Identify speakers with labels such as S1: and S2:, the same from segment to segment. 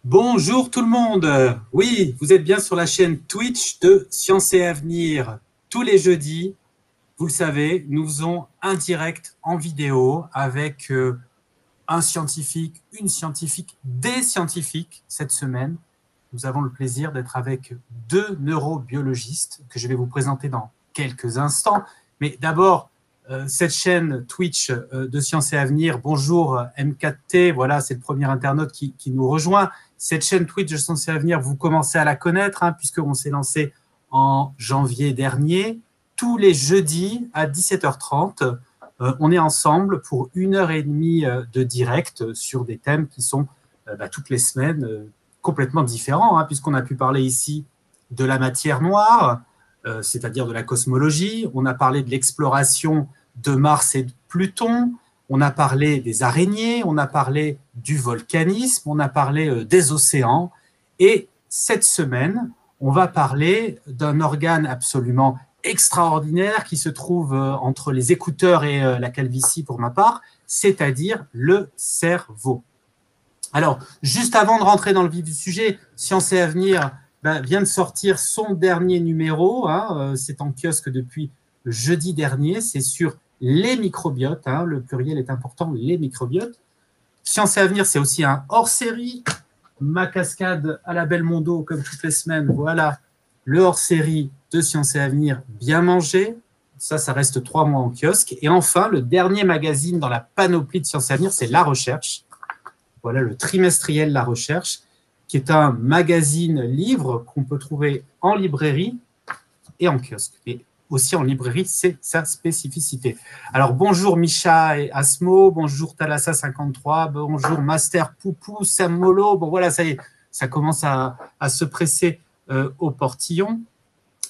S1: Bonjour tout le monde. Oui, vous êtes bien sur la chaîne Twitch de Science et Avenir. Tous les jeudis, vous le savez, nous faisons un direct en vidéo avec un scientifique, une scientifique, des scientifiques. Cette semaine, nous avons le plaisir d'être avec deux neurobiologistes que je vais vous présenter dans quelques instants. Mais d'abord, cette chaîne Twitch de Science et Avenir, bonjour M4T, voilà, c'est le premier internaute qui nous rejoint. Cette chaîne Twitch de Science et Avenir, vous commencez à la connaître, puisqu'on s'est lancé en janvier dernier. Tous les jeudis à 17h30, on est ensemble pour 1 heure et demie de direct sur des thèmes qui sont toutes les semaines complètement différents, puisqu'on a pu parler ici de la matière noire, c'est-à-dire de la cosmologie. On a parlé de l'exploration de Mars et de Pluton. On a parlé des araignées, on a parlé du volcanisme, on a parlé des océans. Et cette semaine, on va parler d'un organe absolument extraordinaire qui se trouve entre les écouteurs et la calvitie pour ma part, c'est-à-dire le cerveau. Alors, juste avant de rentrer dans le vif du sujet, Science et Avenir vient de sortir son dernier numéro. C'est en kiosque depuis jeudi dernier. C'est sur les microbiotes. Le pluriel est important, les microbiotes. Science et Avenir, c'est aussi un hors-série. Ma cascade à la Belmondo, comme toutes les semaines. Voilà le hors-série de Science et Avenir, bien mangé. Ça reste 3 mois en kiosque. Et enfin, le dernier magazine dans la panoplie de Science et Avenir, c'est La Recherche. Voilà le trimestriel La Recherche, qui est un magazine livre qu'on peut trouver en librairie et en kiosque. Et aussi en librairie, c'est sa spécificité. Alors bonjour Micha et Asmo, bonjour Thalassa53, bonjour Master Poupou, Sam Molo. Bon voilà, ça y est, ça commence à se presser au portillon.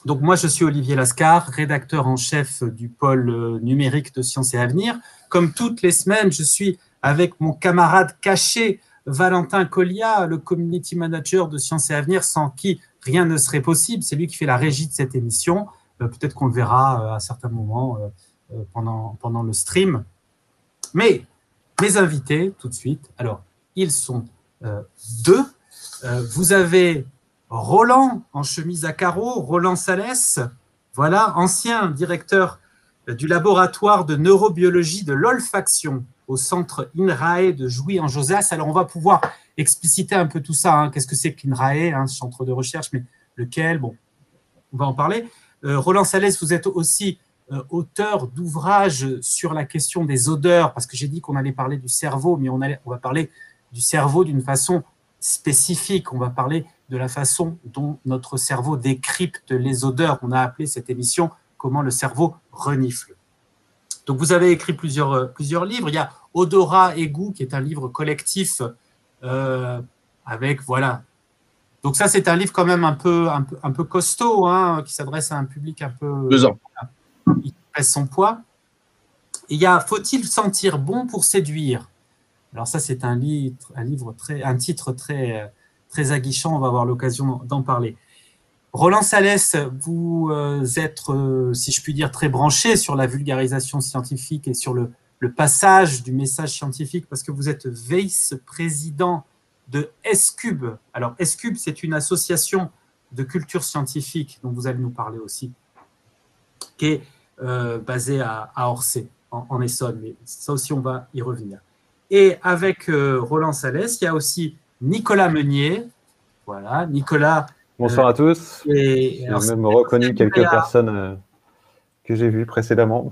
S1: Donc moi, je suis Olivier Lascar, rédacteur en chef du pôle numérique de Science et Avenir. Comme toutes les semaines, je suis avec mon camarade caché, Valentin Collia, le community manager de Science et Avenir, sans qui rien ne serait possible. C'est lui qui fait la régie de cette émission. Peut-être qu'on le verra à certains moments pendant le stream. Mais mes invités, tout de suite, alors, ils sont deux. Vous avez Roland en chemise à carreaux, Roland Salès, voilà, ancien directeur du laboratoire de neurobiologie de l'olfaction au centre INRAE de Jouy-en-Josas. Alors, on va pouvoir expliciter un peu tout ça. Qu'est-ce que c'est que l'INRAE, ce centre de recherche, mais lequel? Bon, on va en parler. Roland Salès, vous êtes aussi auteur d'ouvrages sur la question des odeurs, parce que j'ai dit qu'on allait parler du cerveau, mais on va parler du cerveau d'une façon spécifique. On va parler de la façon dont notre cerveau décrypte les odeurs. On a appelé cette émission « Comment le cerveau renifle ». Donc, vous avez écrit plusieurs livres. Il y a « Odorat et goût » qui est un livre collectif avec, voilà. Donc, ça, c'est un livre quand même un peu costaud, qui s'adresse à un public un peu…
S2: 2 ans.
S1: Il pèse son poids. Et il y a « Faut-il sentir bon pour séduire ?» Alors ça, c'est un titre très aguichant. On va avoir l'occasion d'en parler. Roland Salès, vous êtes, si je puis dire, très branché sur la vulgarisation scientifique et sur le passage du message scientifique, parce que vous êtes vice-président de S-Cube. Alors, S-Cube, c'est une association de culture scientifique dont vous allez nous parler aussi, qui est basée à Orsay, en Essonne. Mais ça aussi, on va y revenir. Et avec Roland Salès, il y a aussi Nicolas Meunier. Voilà, Nicolas.
S3: Bonsoir à tous. J'ai même reconnu quelques personnes que j'ai vues précédemment.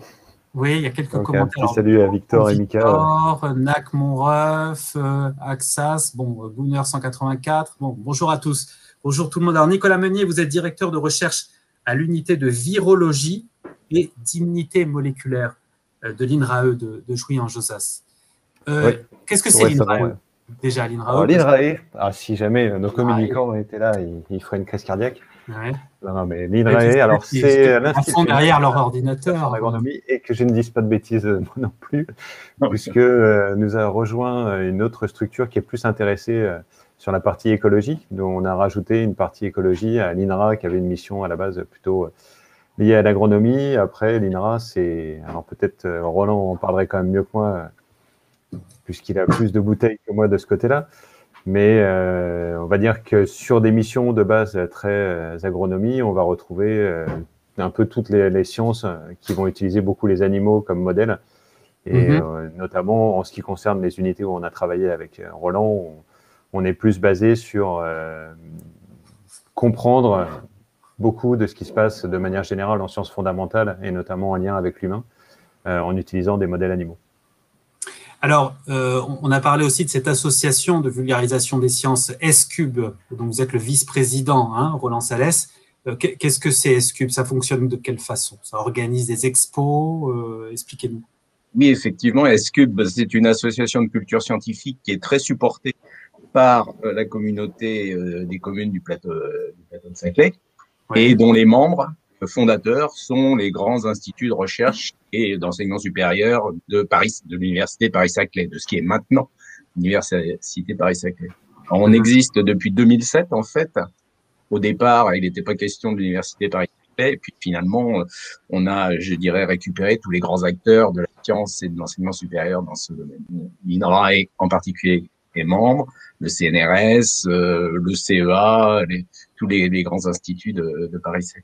S1: Oui, il y a quelques commentaires.
S3: Un petit salut à Victor et Mika.
S1: Victor, Nac Monreuf, Axas, Gooner 184. Bonjour à tous. Bonjour tout le monde. Alors, Nicolas Meunier, vous êtes directeur de recherche à l'unité de virologie et d'immunité moléculaire de l'INRAE de Jouy-en-Josas.
S3: Oui,
S1: qu'est-ce que c'est l'INRAE déjà, l'INRAE?
S3: L'INRAE, si jamais nos communicants étaient là, ils feraient une crise cardiaque.
S1: Ouais.
S3: Non, mais l'INRAE, alors c'est
S1: l'Institut derrière leur ordinateur.
S3: Agronomie, et que je ne dise pas de bêtises moi non plus, puisque nous a rejoint une autre structure qui est plus intéressée sur la partie écologie, dont on a rajouté une partie écologie à l'INRA qui avait une mission à la base plutôt liée à l'agronomie. Après, l'INRA, c'est… Alors peut-être Roland en parlerait quand même mieux que moi, puisqu'il a plus de bouteilles que moi de ce côté-là. Mais on va dire que sur des missions de base très agronomie, on va retrouver un peu toutes les sciences qui vont utiliser beaucoup les animaux comme modèle. Et notamment en ce qui concerne les unités où on a travaillé avec Roland, on est plus basé sur comprendre beaucoup de ce qui se passe de manière générale en sciences fondamentales et notamment en lien avec l'humain en utilisant des modèles animaux.
S1: Alors, on a parlé aussi de cette association de vulgarisation des sciences S-Cube, dont vous êtes le vice-président, hein, Roland Salès. Qu'est-ce que c'est S-Cube? Ça fonctionne de quelle façon? Ça organise des expos? Expliquez-nous.
S2: Oui, effectivement, S-Cube, c'est une association de culture scientifique qui est très supportée par la communauté des communes du plateau de Saclay, et dont les membres fondateurs sont les grands instituts de recherche et d'enseignement supérieur de Paris, de l'université Paris-Saclay, de ce qui est maintenant l'université Paris-Saclay. On existe depuis 2007 en fait. Au départ, il n'était pas question de l'université Paris-Saclay, et puis finalement, on a, je dirais, récupéré tous les grands acteurs de la science et de l'enseignement supérieur dans ce domaine. L'INRA en particulier est membre, le CNRS, le CEA, tous les grands instituts de Paris-Saclay.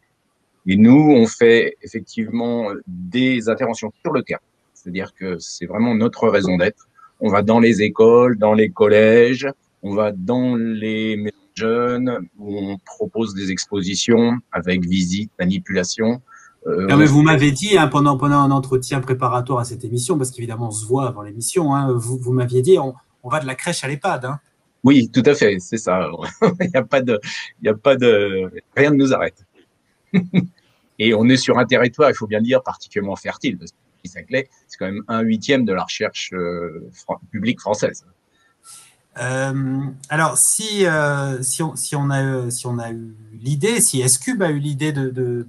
S2: Et nous, on fait effectivement des interventions sur le terrain. C'est-à-dire que c'est vraiment notre raison d'être. On va dans les écoles, dans les collèges, on va dans les maisons de jeunes, où on propose des expositions avec visite, manipulation.
S1: Mais vous m'avez dit, hein, pendant un entretien préparatoire à cette émission, parce qu'évidemment on se voit avant l'émission, hein, vous m'aviez dit, on va de la crèche à l'EHPAD. Hein.
S2: Oui, tout à fait, c'est ça. Il n'y a pas de, rien ne nous arrête. Et on est sur un territoire, il faut bien le dire, particulièrement fertile, parce que Saclay, c'est quand même 1/8 de la recherche publique française.
S1: Alors, si on a eu l'idée, si S-Cube a eu l'idée de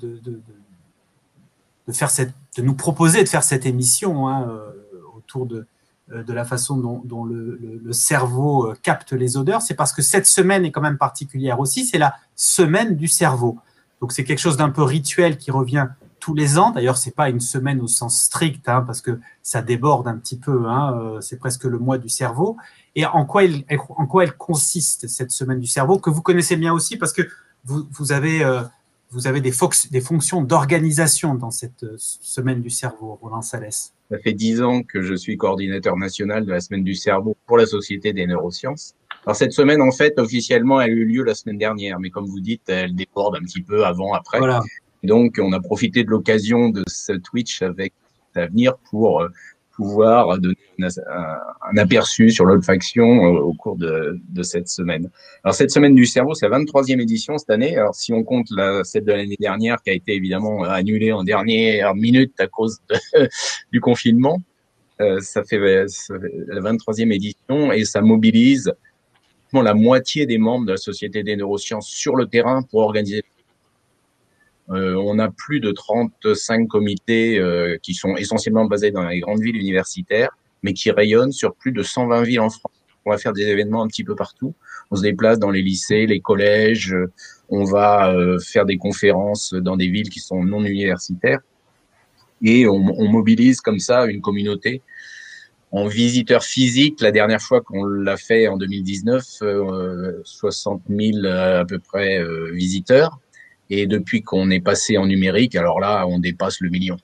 S1: nous proposer de faire cette émission hein, autour de la façon dont le cerveau capte les odeurs, c'est parce que cette semaine est quand même particulière aussi, c'est la semaine du cerveau. Donc, c'est quelque chose d'un peu rituel qui revient tous les ans. D'ailleurs, ce n'est pas une semaine au sens strict, hein, parce que ça déborde un petit peu. Hein, c'est presque le mois du cerveau. Et en quoi elle consiste, cette semaine du cerveau, que vous connaissez bien aussi, parce que vous avez des fonctions d'organisation dans cette semaine du cerveau, Roland Salès.
S2: Ça fait 10 ans que je suis coordinateur national de la semaine du cerveau pour la Société des neurosciences. Alors cette semaine, en fait, officiellement, elle a eu lieu la semaine dernière, mais comme vous dites, elle déborde un petit peu avant, après. Voilà. Donc, on a profité de l'occasion de ce Twitch avec Avenir pour pouvoir donner un aperçu sur l'olfaction au cours de cette semaine. Alors, cette semaine du cerveau, c'est la 23e édition cette année. Alors, si on compte celle de l'année dernière, qui a été évidemment annulée en dernière minute à cause du confinement, ça fait la 23e édition et ça mobilise la moitié des membres de la Société des neurosciences sur le terrain pour organiser. On a plus de 35 comités qui sont essentiellement basés dans les grandes villes universitaires, mais qui rayonnent sur plus de 120 villes en France. On va faire des événements un petit peu partout. On se déplace dans les lycées, les collèges. On va faire des conférences dans des villes qui sont non universitaires. Et on mobilise comme ça une communauté. En visiteur physique, la dernière fois qu'on l'a fait en 2019, 60 000 à peu près visiteurs. Et depuis qu'on est passé en numérique, alors là, on dépasse le million.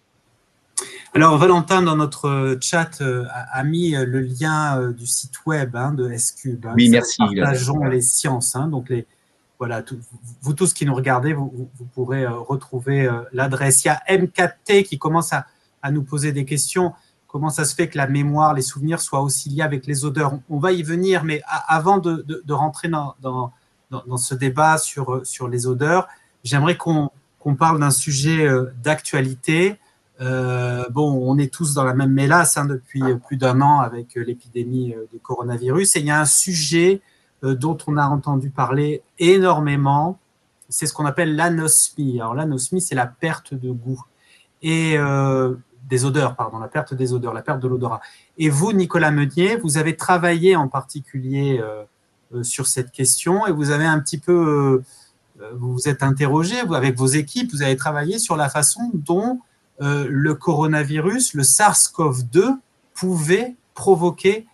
S1: Alors, Valentin, dans notre chat, a mis le lien du site web hein, de S-Cube. Hein,
S2: oui, merci.
S1: Partageons les sciences. Hein, donc, voilà, vous tous qui nous regardez, vous pourrez retrouver l'adresse. Il y a M4T qui commence à nous poser des questions. Comment ça se fait que la mémoire, les souvenirs soient aussi liés avec les odeurs? On va y venir, mais avant de rentrer dans ce débat sur les odeurs, j'aimerais qu'on parle d'un sujet d'actualité. On est tous dans la même mélasse hein, depuis plus d'1 an avec l'épidémie du coronavirus. Et il y a un sujet dont on a entendu parler énormément. C'est ce qu'on appelle l'anosmie. Alors, l'anosmie, c'est la perte de goût. Et des odeurs, pardon, la perte des odeurs, la perte de l'odorat. Et vous, Nicolas Meunier, vous avez travaillé en particulier sur cette question et vous avez un petit peu, vous vous êtes interrogé avec vos équipes, vous avez travaillé sur la façon dont le coronavirus, le SARS-CoV-2, pouvait provoquer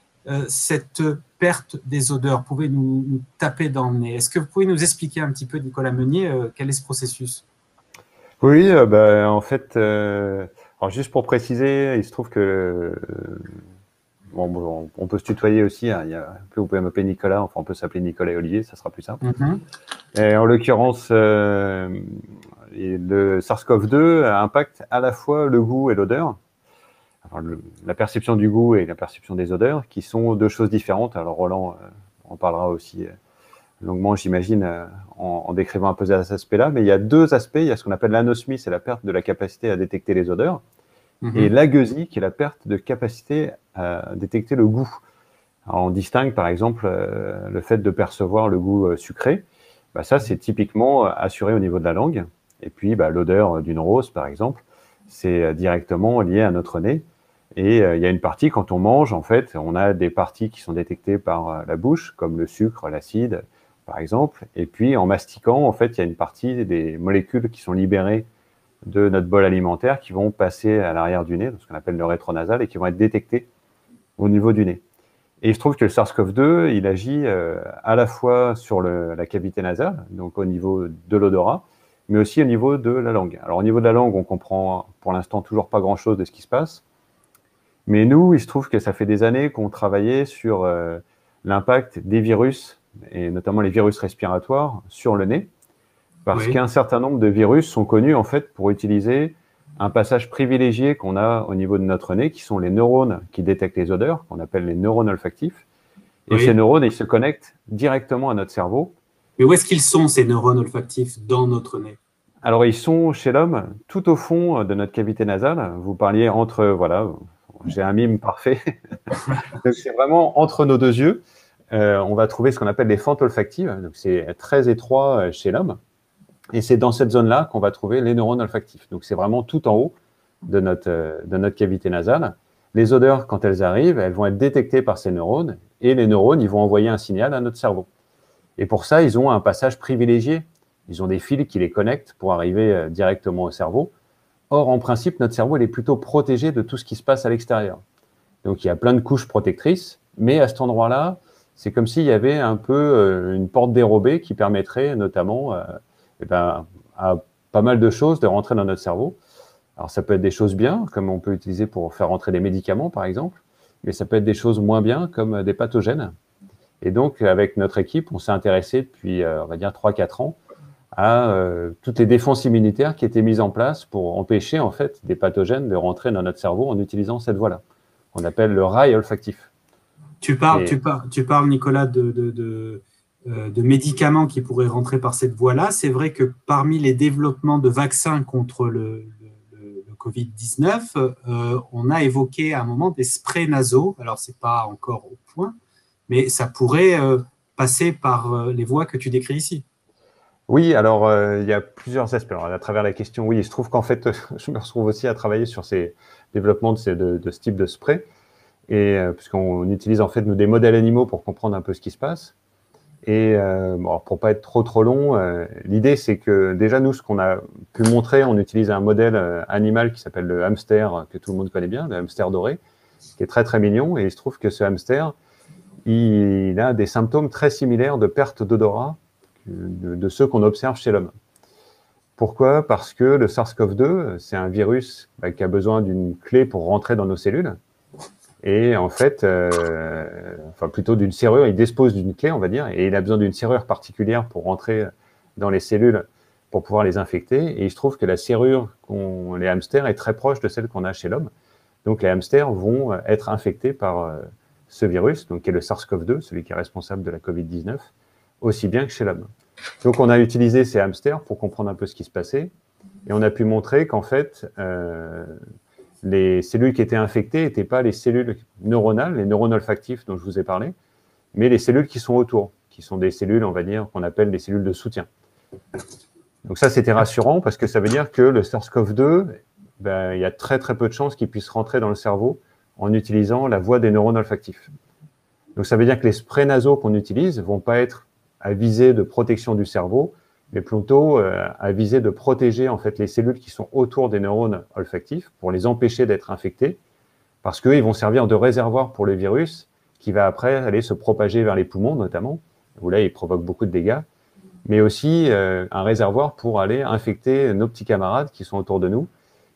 S1: cette perte des odeurs, pouvez nous taper dans le nez. Est-ce que vous pouvez nous expliquer un petit peu, Nicolas Meunier, quel est ce processus?
S3: Oui, en fait, alors juste pour préciser, il se trouve que bon, on peut se tutoyer aussi. Hein, vous pouvez m'appeler Nicolas, enfin on peut s'appeler Nicolas et Olivier, ça sera plus simple. Et en l'occurrence, le SARS-CoV-2 impacte à la fois le goût et l'odeur. La perception du goût et la perception des odeurs, qui sont deux choses différentes. Alors Roland en parlera aussi longuement, j'imagine, en décrivant un peu cet aspect-là. Mais il y a deux aspects. Il y a ce qu'on appelle l'anosmie, c'est la perte de la capacité à détecter les odeurs. Et l'agueusie, qui est la perte de capacité à détecter le goût. Alors, on distingue, par exemple, le fait de percevoir le goût sucré. Ça, c'est typiquement assuré au niveau de la langue. Et puis, l'odeur d'une rose, par exemple, c'est directement lié à notre nez. Et il y a une partie, quand on mange, en fait, on a des parties qui sont détectées par la bouche, comme le sucre, l'acide, par exemple. Et puis, en mastiquant, en fait, il y a une partie des molécules qui sont libérées de notre bol alimentaire qui vont passer à l'arrière du nez, ce qu'on appelle le rétronasal, et qui vont être détectées au niveau du nez. Et il se trouve que le SARS-CoV-2, il agit à la fois sur la cavité nasale, donc au niveau de l'odorat, mais aussi au niveau de la langue. Alors, au niveau de la langue, on comprend pour l'instant toujours pas grand-chose de ce qui se passe. Mais nous, il se trouve que ça fait des années qu'on travaillait sur l'impact des virus, et notamment les virus respiratoires, sur le nez, parce qu'un certain nombre de virus sont connus en fait pour utiliser un passage privilégié qu'on a au niveau de notre nez, qui sont les neurones qui détectent les odeurs, qu'on appelle les neurones olfactifs. Et ces neurones, ils se connectent directement à notre cerveau.
S1: Mais où est-ce qu'ils sont, ces neurones olfactifs, dans notre nez?
S3: Alors, ils sont chez l'homme, tout au fond de notre cavité nasale. Vous parliez entre, voilà, j'ai un mime parfait. Donc, c'est vraiment entre nos deux yeux. On va trouver ce qu'on appelle les fentes olfactives. Donc, c'est très étroit chez l'homme. Et c'est dans cette zone-là qu'on va trouver les neurones olfactifs. Donc, c'est vraiment tout en haut de notre cavité nasale. Les odeurs, quand elles arrivent, elles vont être détectées par ces neurones. Et les neurones, ils vont envoyer un signal à notre cerveau. Et pour ça, ils ont un passage privilégié. Ils ont des fils qui les connectent pour arriver directement au cerveau. Or, en principe, notre cerveau, il est plutôt protégé de tout ce qui se passe à l'extérieur. Donc, il y a plein de couches protectrices. Mais à cet endroit-là, c'est comme s'il y avait un peu une porte dérobée qui permettrait notamment à pas mal de choses de rentrer dans notre cerveau. Alors, ça peut être des choses bien, comme on peut utiliser pour faire rentrer des médicaments, par exemple. Mais ça peut être des choses moins bien, comme des pathogènes. Et donc, avec notre équipe, on s'est intéressé depuis, on va dire, 3-4 ans à toutes les défenses immunitaires qui étaient mises en place pour empêcher, en fait, des pathogènes de rentrer dans notre cerveau en utilisant cette voie-là. On appelle le rail olfactif.
S1: Tu parles, Nicolas, de médicaments qui pourraient rentrer par cette voie-là. C'est vrai que parmi les développements de vaccins contre le Covid-19, on a évoqué à un moment des sprays nasaux. Alors, ce n'est pas encore au point, mais ça pourrait passer par les voies que tu décris ici.
S3: Oui, alors il y a plusieurs aspects. Alors, à travers la question, oui, il se trouve qu'en fait, je me retrouve aussi à travailler sur ces développements de ce type de spray, et puisqu'on utilise en fait nous des modèles animaux pour comprendre un peu ce qui se passe. Et pour pas être trop long, l'idée c'est que déjà nous, ce qu'on a pu montrer, on utilise un modèle animal qui s'appelle le hamster, que tout le monde connaît bien, le hamster doré, qui est très très mignon. Et il se trouve que ce hamster, il a des symptômes très similaires de perte d'odorat de ceux qu'on observe chez l'homme. Pourquoi? Parce que le SARS-CoV-2, c'est un virus qui a besoin d'une clé pour rentrer dans nos cellules. Et en fait, plutôt d'une serrure, il dispose d'une clé, on va dire, et il a besoin d'une serrure particulière pour rentrer dans les cellules pour pouvoir les infecter. Et il se trouve que la serrure qu'ont les hamsters est très proche de celle qu'on a chez l'homme. Donc les hamsters vont être infectés par ce virus, donc qui est le SARS-CoV-2, celui qui est responsable de la Covid-19, aussi bien que chez l'homme. Donc on a utilisé ces hamsters pour comprendre un peu ce qui se passait, et on a pu montrer qu'en fait, les cellules qui étaient infectées n'étaient pas les cellules neuronales, les neurones olfactifs dont je vous ai parlé, mais les cellules qui sont autour, qui sont des cellules, on va dire, qu'on appelle des cellules de soutien. Donc ça, c'était rassurant parce que ça veut dire que le SARS-CoV-2, il y a très très peu de chances qu'il puisse rentrer dans le cerveau en utilisant la voie des neurones olfactifs. Donc ça veut dire que les sprays nasaux qu'on utilise ne vont pas être à visée de protection du cerveau, mais plutôt à visée de protéger en fait les cellules qui sont autour des neurones olfactifs pour les empêcher d'être infectés, parce qu'eux, ils vont servir de réservoir pour le virus qui va après aller se propager vers les poumons notamment, où là, il provoque beaucoup de dégâts, mais aussi un réservoir pour aller infecter nos petits camarades qui sont autour de nous,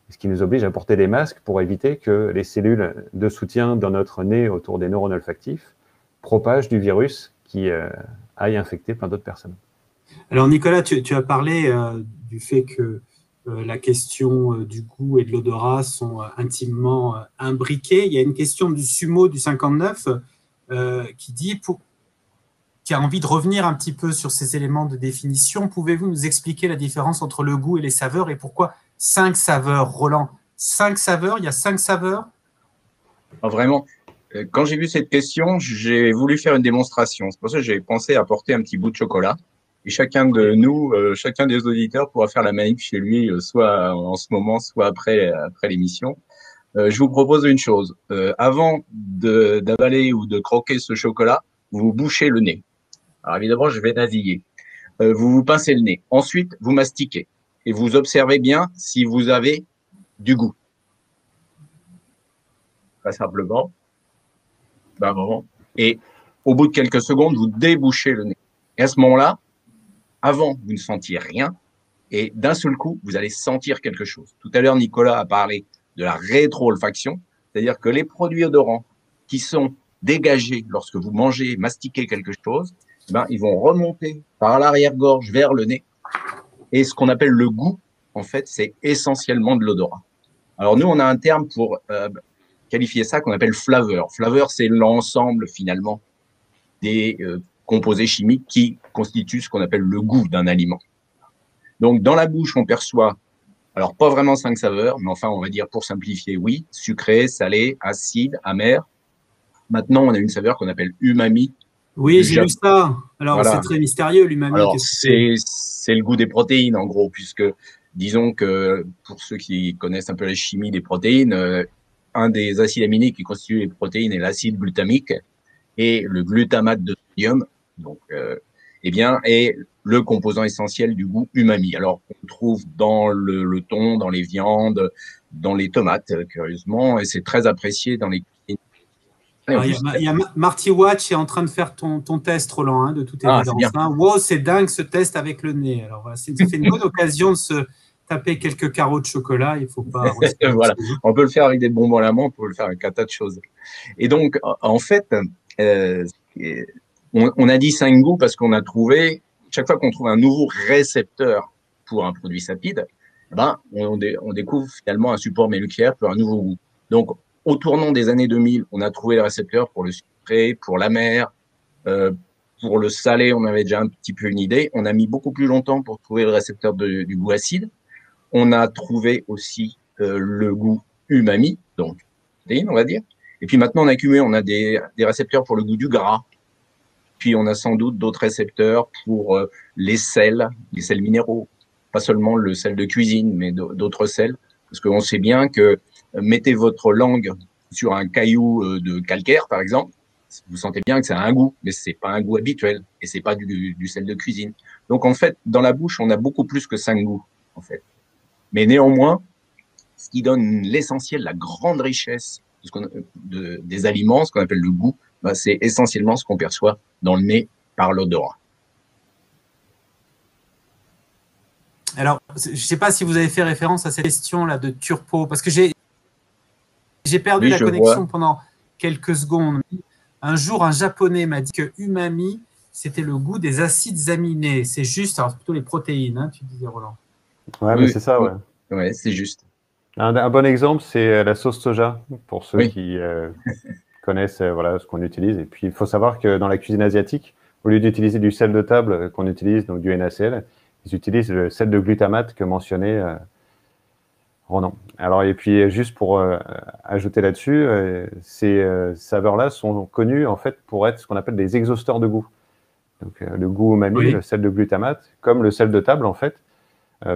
S3: ce qui nous oblige à porter des masques pour éviter que les cellules de soutien dans notre nez autour des neurones olfactifs propagent du virus qui aille infecter plein d'autres personnes.
S1: Alors Nicolas, tu as parlé du fait que la question du goût et de l'odorat sont intimement imbriquées. Il y a une question du Sumo du 59 qui a envie de revenir un petit peu sur ces éléments de définition. Pouvez-vous nous expliquer la différence entre le goût et les saveurs et pourquoi 5 saveurs, Roland? 5 saveurs, il y a 5 saveurs?
S2: Vraiment, quand j'ai vu cette question, j'ai voulu faire une démonstration. C'est pour ça que j'ai pensé à apporter un petit bout de chocolat. Et chacun de nous, chacun des auditeurs pourra faire la manip chez lui, soit en ce moment, soit après l'émission. Je vous propose une chose. Avant d'avaler ou de croquer ce chocolat, vous vous bouchez le nez. Alors évidemment, je vais nasiller. Vous vous pincez le nez. Ensuite, vous mastiquez. Et vous observez bien si vous avez du goût. Pas simplement. Et au bout de quelques secondes, vous débouchez le nez. Et à ce moment-là, avant, vous ne sentiez rien. Et d'un seul coup, vous allez sentir quelque chose. Tout à l'heure, Nicolas a parlé de la rétro-olfaction, c'est-à-dire que les produits odorants qui sont dégagés lorsque vous mangez, mastiquez quelque chose, ils vont remonter par l'arrière-gorge vers le nez. Et ce qu'on appelle le goût, en fait, c'est essentiellement de l'odorat. Alors nous, on a un terme pour qualifier ça qu'on appelle flaveur. Flaveur, c'est l'ensemble finalement des composés chimiques qui constituent ce qu'on appelle le goût d'un aliment. Donc dans la bouche, on perçoit, alors pas vraiment 5 saveurs, mais enfin on va dire pour simplifier, oui, sucré, salé, acide, amer. Maintenant, on a une saveur qu'on appelle umami.
S1: Oui, j'ai lu ça. Alors, voilà. C'est très mystérieux, l'umami.
S2: Alors, c'est le goût des protéines, en gros, puisque disons que pour ceux qui connaissent un peu la chimie des protéines, un des acides aminés qui constituent les protéines est l'acide glutamique et le glutamate de sodium, donc, est le composant essentiel du goût umami. Alors, on trouve dans le thon, dans les viandes, dans les tomates, curieusement, et c'est très apprécié dans les cuisines.
S1: Alors, il y a Marty Watch qui est en train de faire ton test, Roland, hein, de toute évidence. Wow, c'est dingue ce test avec le nez. Alors, voilà, c'est une bonne occasion de se taper quelques carreaux de chocolat. Il ne faut pas.
S2: Voilà, on peut le faire avec des bonbons à la main, on peut le faire avec un tas de choses. Et donc, en fait, on a dit 5 goûts parce qu'on a trouvé, chaque fois qu'on trouve un nouveau récepteur pour un produit sapide, on découvre finalement un support moléculaire pour un nouveau goût. Donc, au tournant des années 2000, on a trouvé les récepteurs pour le sucré, pour l'amer, pour le salé, on avait déjà un petit peu une idée. On a mis beaucoup plus longtemps pour trouver le récepteur du goût acide. On a trouvé aussi le goût umami, donc protéine, on va dire. Et puis maintenant, on a des récepteurs pour le goût du gras. Puis on a sans doute d'autres récepteurs pour les sels minéraux. Pas seulement le sel de cuisine, mais d'autres sels. Parce qu'on sait bien que mettez votre langue sur un caillou de calcaire, par exemple, vous sentez bien que ça a un goût, mais c'est pas un goût habituel et c'est pas du sel de cuisine. Donc en fait, dans la bouche, on a beaucoup plus que 5 goûts, en fait. Mais néanmoins, ce qui donne l'essentiel, la grande richesse des aliments, ce qu'on appelle le goût, c'est essentiellement ce qu'on perçoit dans le nez par l'odorat.
S1: Alors, je ne sais pas si vous avez fait référence à cette question-là de Turpo, parce que j'ai perdu la connexion pendant quelques secondes. Un jour, un Japonais m'a dit que umami, c'était le goût des acides aminés. C'est juste, alors c'est plutôt les protéines, hein, tu disais, Roland.
S3: Ouais, mais c'est ça, ouais.
S2: Ouais, c'est juste.
S3: Un bon exemple, c'est la sauce soja, pour ceux qui connaissent ce qu'on utilise. Et puis, il faut savoir que dans la cuisine asiatique, au lieu d'utiliser du sel de table qu'on utilise, donc du NaCl, ils utilisent le sel de glutamate que mentionnait Ronan. Alors, et puis, juste pour ajouter là-dessus, ces saveurs-là sont connues, en fait, pour être ce qu'on appelle des exhausteurs de goût. Donc, le goût umami, le sel de glutamate, comme le sel de table, en fait,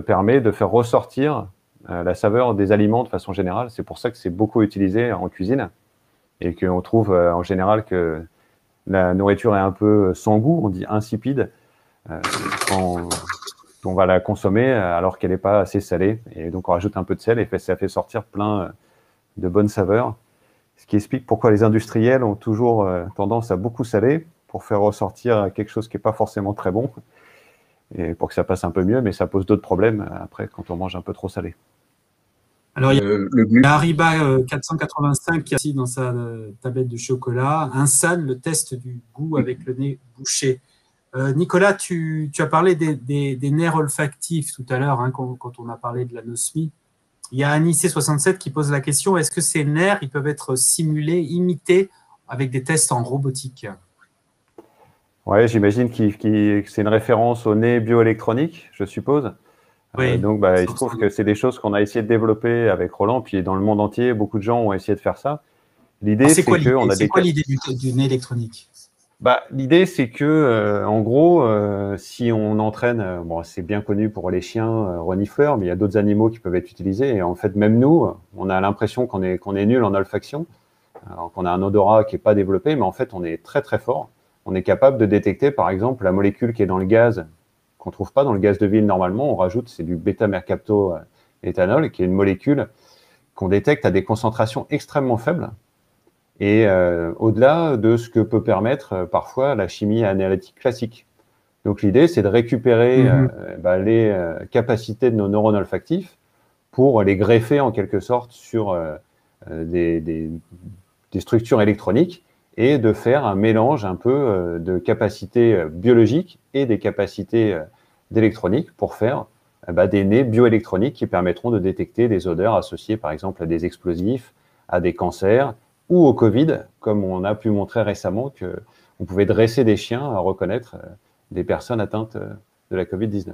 S3: permet de faire ressortir la saveur des aliments de façon générale. C'est pour ça que c'est beaucoup utilisé en cuisine et qu'on trouve en général que la nourriture est un peu sans goût, on dit insipide, quand on va la consommer alors qu'elle n'est pas assez salée. Et donc on rajoute un peu de sel et ça fait sortir plein de bonnes saveurs Ce qui explique pourquoi les industriels ont toujours tendance à beaucoup saler pour faire ressortir quelque chose qui n'est pas forcément très bon, et pour que ça passe un peu mieux, mais ça pose d'autres problèmes après quand on mange un peu trop salé.
S1: Alors, il y a Hariba 485 qui a aussi dans sa tablette de chocolat. Insan, le test du goût avec le nez bouché. Nicolas, tu as parlé des nerfs olfactifs tout à l'heure, hein, quand on a parlé de l'anosmie. Il y a Anicé67 qui pose la question, est-ce que ces nerfs ils peuvent être simulés, imités avec des tests en robotique?
S3: Oui, j'imagine que c'est une référence au nez bioélectronique, je suppose.
S1: Oui,
S3: donc, il se trouve que c'est des choses qu'on a essayé de développer avec Roland, puis dans le monde entier, beaucoup de gens ont essayé de faire ça. L'idée, c'est quoi
S1: l'idée du nez électronique?
S3: L'idée, c'est que, en gros, si on entraîne, bon, c'est bien connu pour les chiens renifleurs, mais il y a d'autres animaux qui peuvent être utilisés. Et en fait, même nous, on a l'impression qu'on est nul en olfaction, alors qu'on a un odorat qui n'est pas développé, mais en fait, on est très très fort. On est capable de détecter, par exemple, la molécule qui est dans le gaz, qu'on ne trouve pas dans le gaz de ville normalement. On rajoute, c'est du bêta-mercaptoéthanol, qui est une molécule qu'on détecte à des concentrations extrêmement faibles. Et au-delà de ce que peut permettre parfois la chimie analytique classique. Donc l'idée, c'est de récupérer les capacités de nos neurones olfactifs pour les greffer en quelque sorte sur des structures électroniques et de faire un mélange un peu de capacités biologiques et des capacités d'électronique pour faire des nez bioélectroniques qui permettront de détecter des odeurs associées par exemple à des explosifs, à des cancers, ou au Covid, comme on a pu montrer récemment qu'on pouvait dresser des chiens à reconnaître des personnes atteintes de la Covid-19.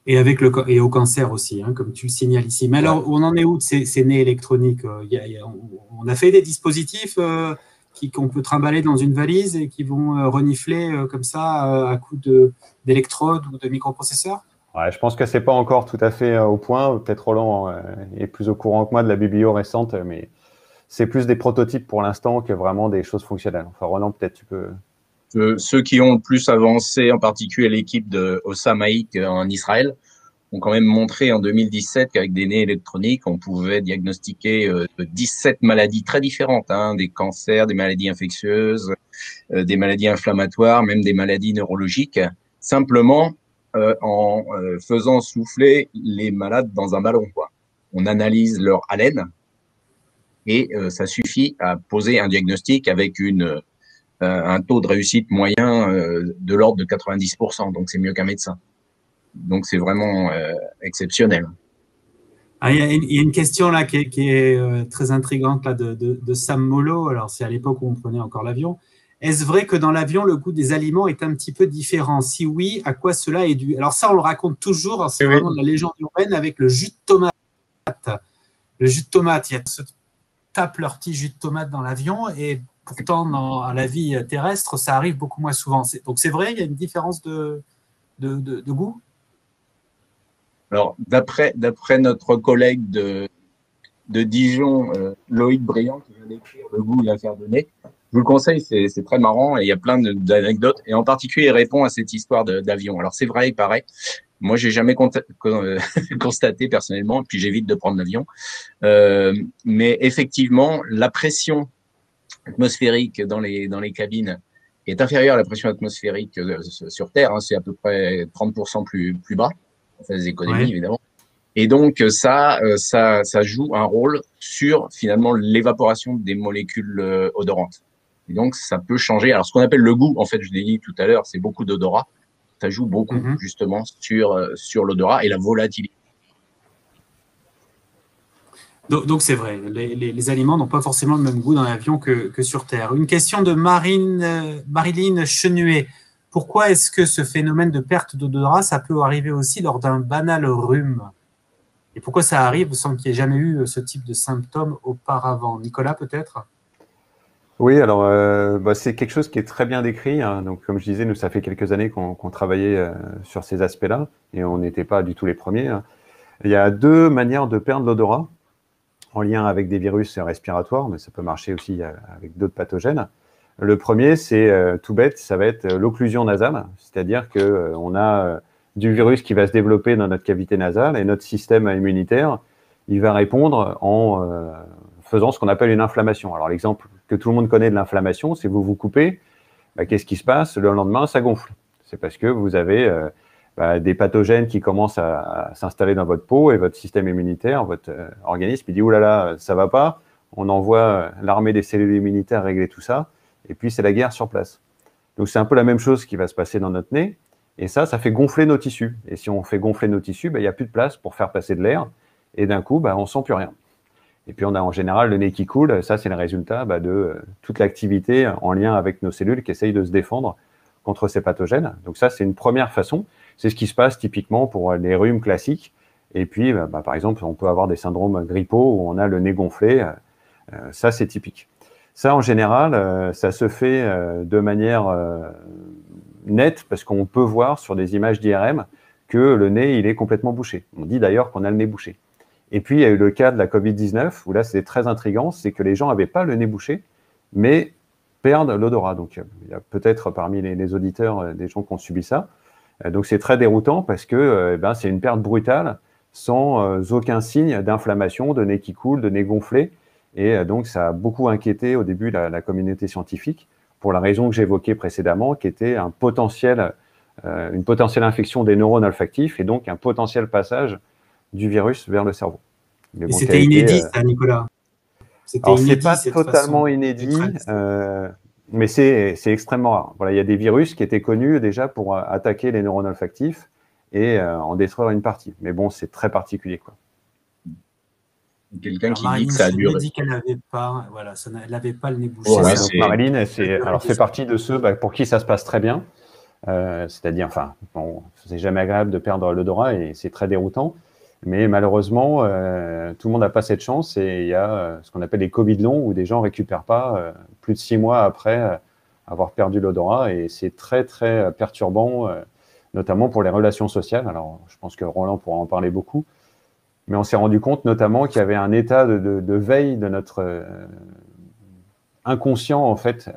S1: Et au cancer aussi, hein, comme tu le signales ici. Mais alors, on en est où de ces nez électroniques? On a fait des dispositifs qu'on peut trimballer dans une valise et qui vont renifler comme ça à coups d'électrodes ou de microprocesseurs?
S3: Ouais, je pense que ce n'est pas encore tout à fait au point. Peut-être Roland est plus au courant que moi de la biblio récente, mais c'est plus des prototypes pour l'instant que vraiment des choses fonctionnelles. Enfin, Roland, peut-être tu peux…
S2: Ceux qui ont le plus avancé, en particulier l'équipe de Hossam Haïk en Israël, ont quand même montré en 2017 qu'avec des nez électroniques, on pouvait diagnostiquer 17 maladies très différentes, hein, des cancers, des maladies infectieuses, des maladies inflammatoires, même des maladies neurologiques, simplement en faisant souffler les malades dans un ballon, quoi. On analyse leur haleine et ça suffit à poser un diagnostic avec un taux de réussite moyen de l'ordre de 90%, donc c'est mieux qu'un médecin. Donc c'est vraiment exceptionnel.
S1: Il y a une question là qui est très intrigante là, de Sam Molo. Alors c'est à l'époque où on prenait encore l'avion. Est-ce vrai que dans l'avion, le goût des aliments est un petit peu différent? Si oui, à quoi cela est dû? Alors ça, on le raconte toujours, c'est vraiment de la légende urbaine avec le jus de tomate. Le jus de tomate, il y a se tapent leur petit jus de tomate dans l'avion et pourtant, à la vie terrestre, ça arrive beaucoup moins souvent. Donc c'est vrai, il y a une différence de goût?
S2: Alors, d'après notre collègue de Dijon, Loïc Briand, qui vient d'écrire Le goût et l'affaire de nez, je vous le conseille, c'est très marrant et il y a plein d'anecdotes. Et en particulier, il répond à cette histoire d'avion. Alors, c'est vrai, il paraît. Moi, j'ai jamais constaté personnellement, puis j'évite de prendre l'avion. Mais effectivement, la pression atmosphérique dans les cabines est inférieure à la pression atmosphérique sur Terre. Hein, c'est à peu près 30% plus bas. On fait des économies, évidemment. Et donc, ça joue un rôle sur, finalement, l'évaporation des molécules odorantes. Et donc, ça peut changer. Alors, ce qu'on appelle le goût, en fait, je l'ai dit tout à l'heure, c'est beaucoup d'odorat. Ça joue beaucoup, justement, sur l'odorat et la volatilité.
S1: Donc c'est vrai, les aliments n'ont pas forcément le même goût dans l'avion que sur Terre. Une question de Marilyn Chenuet. Pourquoi est-ce que ce phénomène de perte d'odorat, ça peut arriver aussi lors d'un banal rhume? Et pourquoi ça arrive sans qu'il n'y ait jamais eu ce type de symptômes auparavant? Nicolas, peut-être?
S3: Oui, alors c'est quelque chose qui est très bien décrit. Hein. Donc, comme je disais, nous, ça fait quelques années qu'on travaillait sur ces aspects-là et on n'était pas du tout les premiers. Hein. Il y a deux manières de perdre l'odorat en lien avec des virus respiratoires, mais ça peut marcher aussi avec d'autres pathogènes. Le premier, c'est tout bête, ça va être l'occlusion nasale, c'est-à-dire qu'on a du virus qui va se développer dans notre cavité nasale et notre système immunitaire, il va répondre en faisant ce qu'on appelle une inflammation. Alors, l'exemple que tout le monde connaît de l'inflammation, c'est vous vous coupez, qu'est-ce qui se passe? Le lendemain, ça gonfle. C'est parce que vous avez des pathogènes qui commencent à s'installer dans votre peau et votre système immunitaire, votre organisme, il dit « Ouh là là, ça va pas ». On envoie l'armée des cellules immunitaires régler tout ça, et puis c'est la guerre sur place. Donc, c'est un peu la même chose qui va se passer dans notre nez, et ça fait gonfler nos tissus. Et si on fait gonfler nos tissus, il n'y a plus de place pour faire passer de l'air, et d'un coup, on ne sent plus rien. Et puis, on a en général le nez qui coule. Ça, c'est le résultat de toute l'activité en lien avec nos cellules qui essayent de se défendre contre ces pathogènes. Donc ça, c'est une première façon. C'est ce qui se passe typiquement pour les rhumes classiques. Et puis, par exemple, on peut avoir des syndromes grippaux où on a le nez gonflé. Ça, c'est typique. Ça, en général, ça se fait de manière nette parce qu'on peut voir sur des images d'IRM que le nez, il est complètement bouché. On dit d'ailleurs qu'on a le nez bouché. Et puis, il y a eu le cas de la Covid-19 où là, c'était très intriguant, c'est que les gens n'avaient pas le nez bouché, mais perdent l'odorat. Donc, il y a peut-être parmi les auditeurs des gens qui ont subi ça. Donc, c'est très déroutant parce que c'est une perte brutale sans aucun signe d'inflammation, de nez qui coule, de nez gonflé. Et donc, ça a beaucoup inquiété au début la communauté scientifique pour la raison que j'évoquais précédemment, qui était une potentielle infection des neurones olfactifs et donc un potentiel passage du virus vers le cerveau.
S1: Mais bon, c'était inédit, ça, Nicolas.
S3: Alors, c'est pas totalement inédit, mais c'est extrêmement rare. Voilà, il y a des virus qui étaient connus déjà pour attaquer les neurones olfactifs et en détruire une partie. Mais bon, c'est très particulier, quoi.
S2: Quelqu'un qui dit que ça a duré.
S1: Dit qu'elle n'avait pas, voilà, elle n'avait pas le nez bouché.
S3: Ouais, donc Marilyn, fait partie de ceux pour qui ça se passe très bien. C'est-à-dire, c'est jamais agréable de perdre l'odorat et c'est très déroutant. Mais malheureusement, tout le monde n'a pas cette chance et il y a ce qu'on appelle les Covid longs où des gens ne récupèrent pas plus de 6 mois après avoir perdu l'odorat et c'est très, très perturbant, notamment pour les relations sociales. Alors, je pense que Roland pourra en parler beaucoup, mais on s'est rendu compte notamment qu'il y avait un état de veille de notre inconscient, en fait,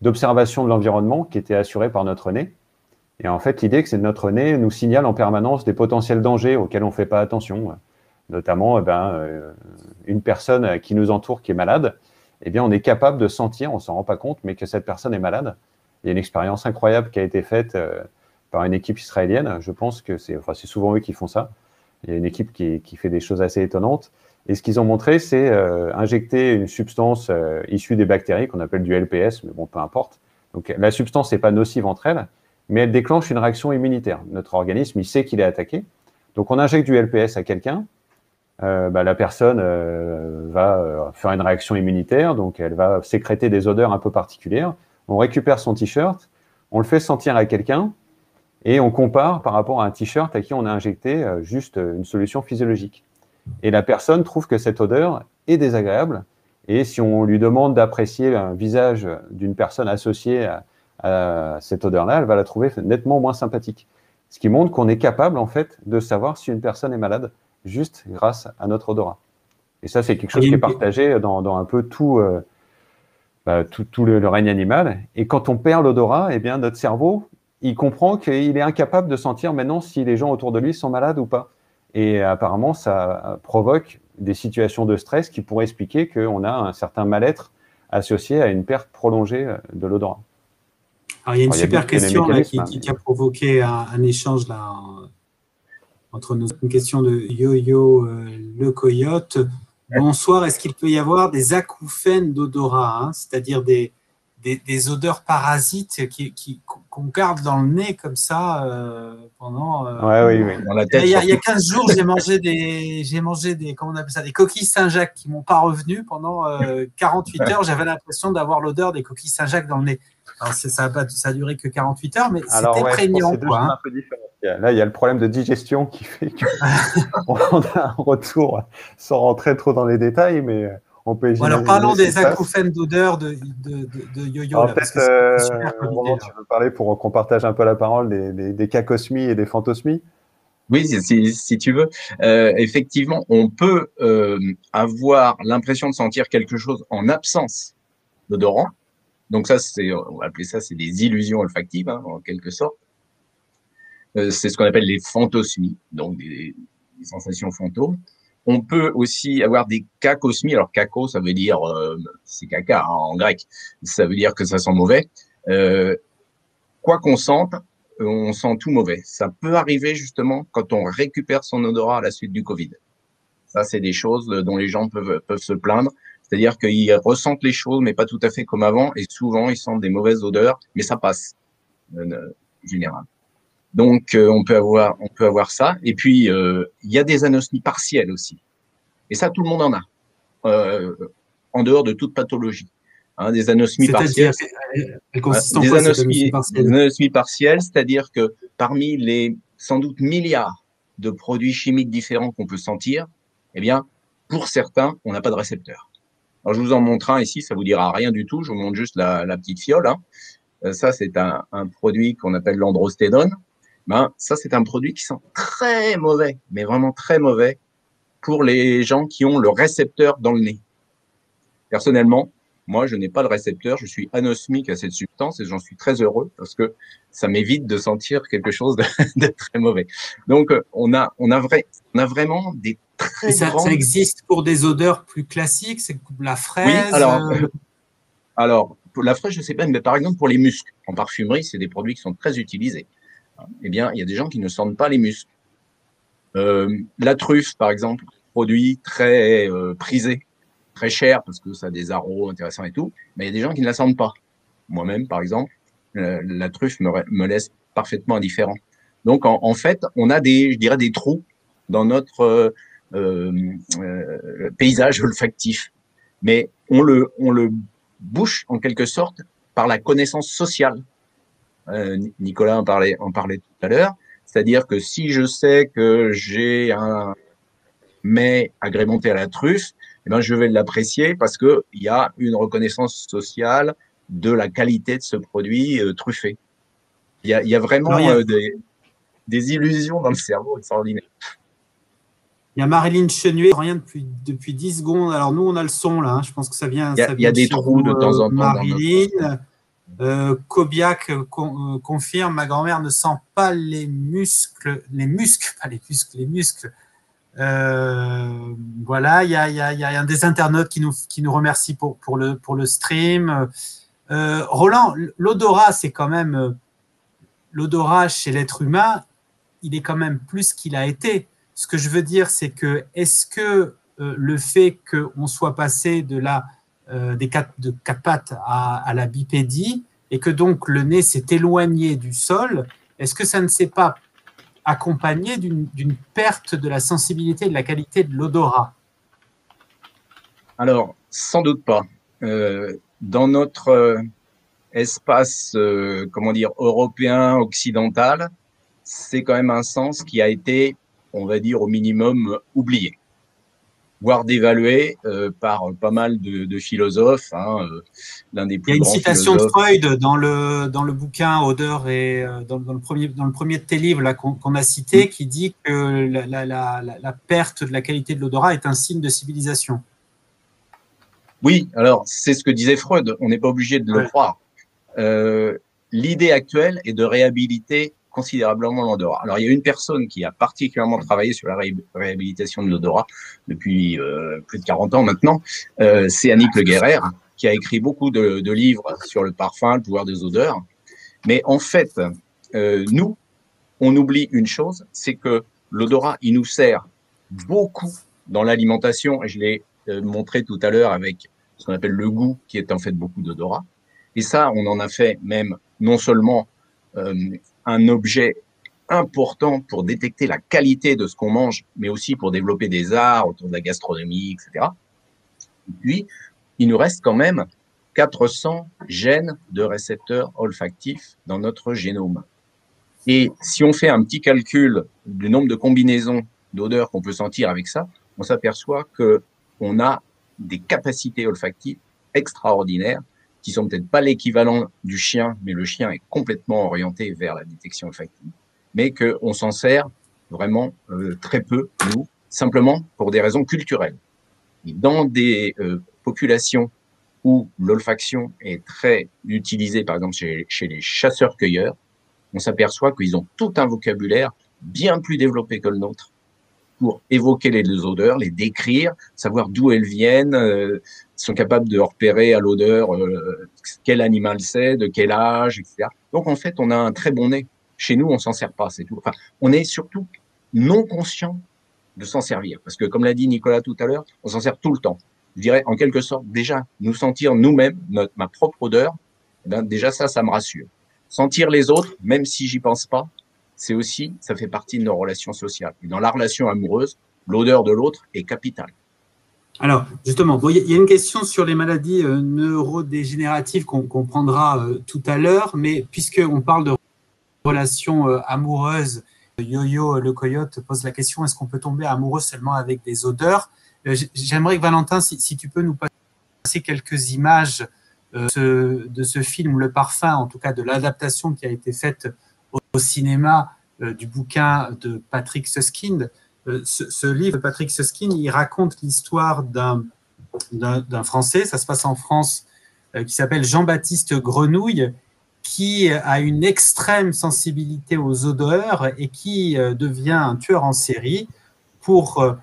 S3: d'observation de l'environnement qui était assuré par notre nez. Et en fait, l'idée, c'est que notre nez nous signale en permanence des potentiels dangers auxquels on ne fait pas attention. Notamment, une personne qui nous entoure qui est malade, on est capable de sentir, on ne s'en rend pas compte, mais que cette personne est malade. Il y a une expérience incroyable qui a été faite par une équipe israélienne. Je pense que c'est souvent eux qui font ça. Il y a une équipe qui fait des choses assez étonnantes. Et ce qu'ils ont montré, c'est injecter une substance issue des bactéries qu'on appelle du LPS, mais bon, peu importe. Donc, la substance n'est pas nocive entre elles, mais elle déclenche une réaction immunitaire. Notre organisme, il sait qu'il est attaqué. Donc, on injecte du LPS à quelqu'un. La personne va faire une réaction immunitaire, donc elle va sécréter des odeurs un peu particulières. On récupère son t-shirt, on le fait sentir à quelqu'un et on compare par rapport à un t-shirt à qui on a injecté juste une solution physiologique. Et la personne trouve que cette odeur est désagréable. Et si on lui demande d'apprécier un visage d'une personne associée à cette odeur-là, elle va la trouver nettement moins sympathique. Ce qui montre qu'on est capable, en fait, de savoir si une personne est malade juste grâce à notre odorat. Et ça, c'est quelque chose qui est partagé dans un peu tout le règne animal. Et quand on perd l'odorat, notre cerveau, il comprend qu'il est incapable de sentir maintenant si les gens autour de lui sont malades ou pas. Et apparemment, ça provoque des situations de stress qui pourraient expliquer qu'on a un certain mal-être associé à une perte prolongée de l'odorat.
S1: Alors, il y a une super question là, qui a provoqué un échange là, entre nous. Une question de Yo-Yo le Coyote. Bonsoir, est-ce qu'il peut y avoir des acouphènes d'odorat, c'est-à-dire des odeurs parasites qu'on garde dans le nez comme ça pendant…
S3: oui.
S1: Dans la tête, il y a 15 jours, j'ai mangé des comment on appelle ça, des coquilles Saint-Jacques qui ne m'ont pas revenu pendant 48 heures. J'avais l'impression d'avoir l'odeur des coquilles Saint-Jacques dans le nez. Alors, ça a duré que 48 heures, mais c'était prégnant.
S3: C'est deux choses un peu différentes. Là, il y a le problème de digestion qui fait qu'on a un retour sans rentrer trop dans les détails, mais on peut imaginer.
S1: Alors, parlons des acouphènes d'odeur de Yo-Yo.
S3: Alors, peut-être, Roland, tu veux parler pour qu'on partage un peu la parole des cacosmies et des phantosmies?
S2: Oui, si tu veux. Effectivement, on peut avoir l'impression de sentir quelque chose en absence d'odorant. Donc ça, on va appeler ça, c'est des illusions olfactives, en quelque sorte. C'est ce qu'on appelle les phantosmies, donc des sensations fantômes. On peut aussi avoir des cacosmies. Alors, caco, ça veut dire, c'est caca hein, en grec. Ça veut dire que ça sent mauvais. Quoi qu'on sente, on sent tout mauvais. Ça peut arriver justement quand on récupère son odorat à la suite du Covid. Ça, c'est des choses dont les gens peuvent se plaindre. C'est-à-dire qu'ils ressentent les choses, mais pas tout à fait comme avant. Et souvent, ils sentent des mauvaises odeurs, mais ça passe, en général. Donc, on peut avoir ça. Et puis, il y a des anosmies partielles aussi. Et ça, tout le monde en a, en dehors de toute pathologie. Hein, des anosmies partielles.
S1: Elles consistent en quoi,
S2: des anosmies partielles, c'est-à-dire que parmi les sans doute milliards de produits chimiques différents qu'on peut sentir, eh bien, pour certains, on n'a pas de récepteur. Alors, je vous en montre un ici, ça vous dira rien du tout. Je vous montre juste la petite fiole. Hein. Ça, c'est un produit qu'on appelle l'androstédone. Ben, ça, c'est un produit qui sent très mauvais, mais vraiment très mauvais pour les gens qui ont le récepteur dans le nez. Personnellement, moi, je n'ai pas le récepteur, je suis anosmique à cette substance et j'en suis très heureux parce que ça m'évite de sentir quelque chose de très mauvais. Donc, on a vraiment des très
S1: grandes... Ça existe pour des odeurs plus classiques, c'est la fraise.
S2: Oui, alors, pour la fraise, je sais pas, mais par exemple pour les muscs, en parfumerie, c'est des produits qui sont très utilisés. Eh bien, il y a des gens qui ne sentent pas les muscles. La truffe, par exemple, produit très prisé, très cher parce que ça a des arômes intéressants et tout, mais il y a des gens qui ne la sentent pas. Moi-même, par exemple, la truffe me laisse parfaitement indifférent. Donc, en fait, on a je dirais, des trous dans notre paysage olfactif, mais on le bouche en quelque sorte par la connaissance sociale. Nicolas en parlait tout à l'heure, c'est-à-dire que si je sais que j'ai un mets agrémenté à la truffe, eh ben je vais l'apprécier parce que il y a une reconnaissance sociale de la qualité de ce produit truffé. Il y a vraiment des illusions dans le cerveau extraordinaires.
S1: Il y a Marilyn Chenuet, rien depuis 10 secondes. Alors nous, on a le son là, hein. Je pense que ça vient.
S2: Il y a des trous de temps en temps.
S1: Marilyn. Kobiak confirme, ma grand-mère ne sent pas les muscles. Voilà, il y a un des internautes qui nous remercie pour le stream. Roland, l'odorat, c'est quand même l'odorat chez l'être humain, il est quand même plus qu'il a été. Ce que je veux dire, c'est que est-ce que le fait qu'on soit passé de quatre pattes à la bipédie et que donc le nez s'est éloigné du sol, est-ce que ça ne s'est pas accompagné d'une perte de la sensibilité et de la qualité de l'odorat?
S2: Alors, sans doute pas. Dans notre espace, européen, occidental, c'est quand même un sens qui a été, on va dire, au minimum oublié, voire dévalué par pas mal de philosophes. L'un des plus grands philosophes.
S1: Il y a une citation de Freud dans le bouquin Odeur et dans le premier de tes livres là qu'on a cité, qui dit que la perte de la qualité de l'odorat est un signe de civilisation.
S2: Oui, alors c'est ce que disait Freud. On n'est pas obligé de le croire. L'idée actuelle est de réhabiliter considérablement l'odorat. Alors, il y a une personne qui a particulièrement travaillé sur la réhabilitation de l'odorat depuis plus de 40 ans maintenant, c'est Annick Le Guerrer, qui a écrit beaucoup de livres sur le parfum, le pouvoir des odeurs. Mais en fait, nous, on oublie une chose, c'est que l'odorat, il nous sert beaucoup dans l'alimentation, et je l'ai montré tout à l'heure avec ce qu'on appelle le goût, qui est en fait beaucoup d'odorat. Et ça, on en a fait même non seulement un objet important pour détecter la qualité de ce qu'on mange, mais aussi pour développer des arts autour de la gastronomie, etc. Et puis, il nous reste quand même 400 gènes de récepteurs olfactifs dans notre génome. Et si on fait un petit calcul du nombre de combinaisons d'odeurs qu'on peut sentir avec ça, on s'aperçoit qu'on a des capacités olfactives extraordinaires qui sont peut-être pas l'équivalent du chien, mais le chien est complètement orienté vers la détection olfactive, mais qu'on s'en sert vraiment très peu, nous, simplement pour des raisons culturelles. Et dans des populations où l'olfaction est très utilisée, par exemple chez les chasseurs-cueilleurs, on s'aperçoit qu'ils ont tout un vocabulaire bien plus développé que le nôtre pour évoquer les odeurs, les décrire, savoir d'où elles viennent, sont capables de repérer à l'odeur quel animal c'est, de quel âge, etc. Donc en fait, on a un très bon nez. Chez nous, on s'en sert pas, c'est tout. Enfin, on est surtout non conscient de s'en servir, parce que comme l'a dit Nicolas tout à l'heure, on s'en sert tout le temps. Je dirais en quelque sorte déjà nous sentir nous-mêmes ma propre odeur, ben déjà ça me rassure. Sentir les autres, même si j'y pense pas, c'est aussi, ça fait partie de nos relations sociales. Et dans la relation amoureuse, l'odeur de l'autre est capitale.
S1: Alors, justement, bon, y a une question sur les maladies neurodégénératives qu'on prendra tout à l'heure, mais puisqu'on parle de relations amoureuses, Yo-Yo le Coyote pose la question, est-ce qu'on peut tomber amoureux seulement avec des odeurs? J'aimerais que Valentin, si tu peux nous passer quelques images de ce film, Le Parfum, en tout cas de l'adaptation qui a été faite au cinéma du bouquin de Patrick Süskind. Ce livre de Patrick Süskind, il raconte l'histoire d'un Français, ça se passe en France, qui s'appelle Jean-Baptiste Grenouille, qui a une extrême sensibilité aux odeurs et qui devient un tueur en série pour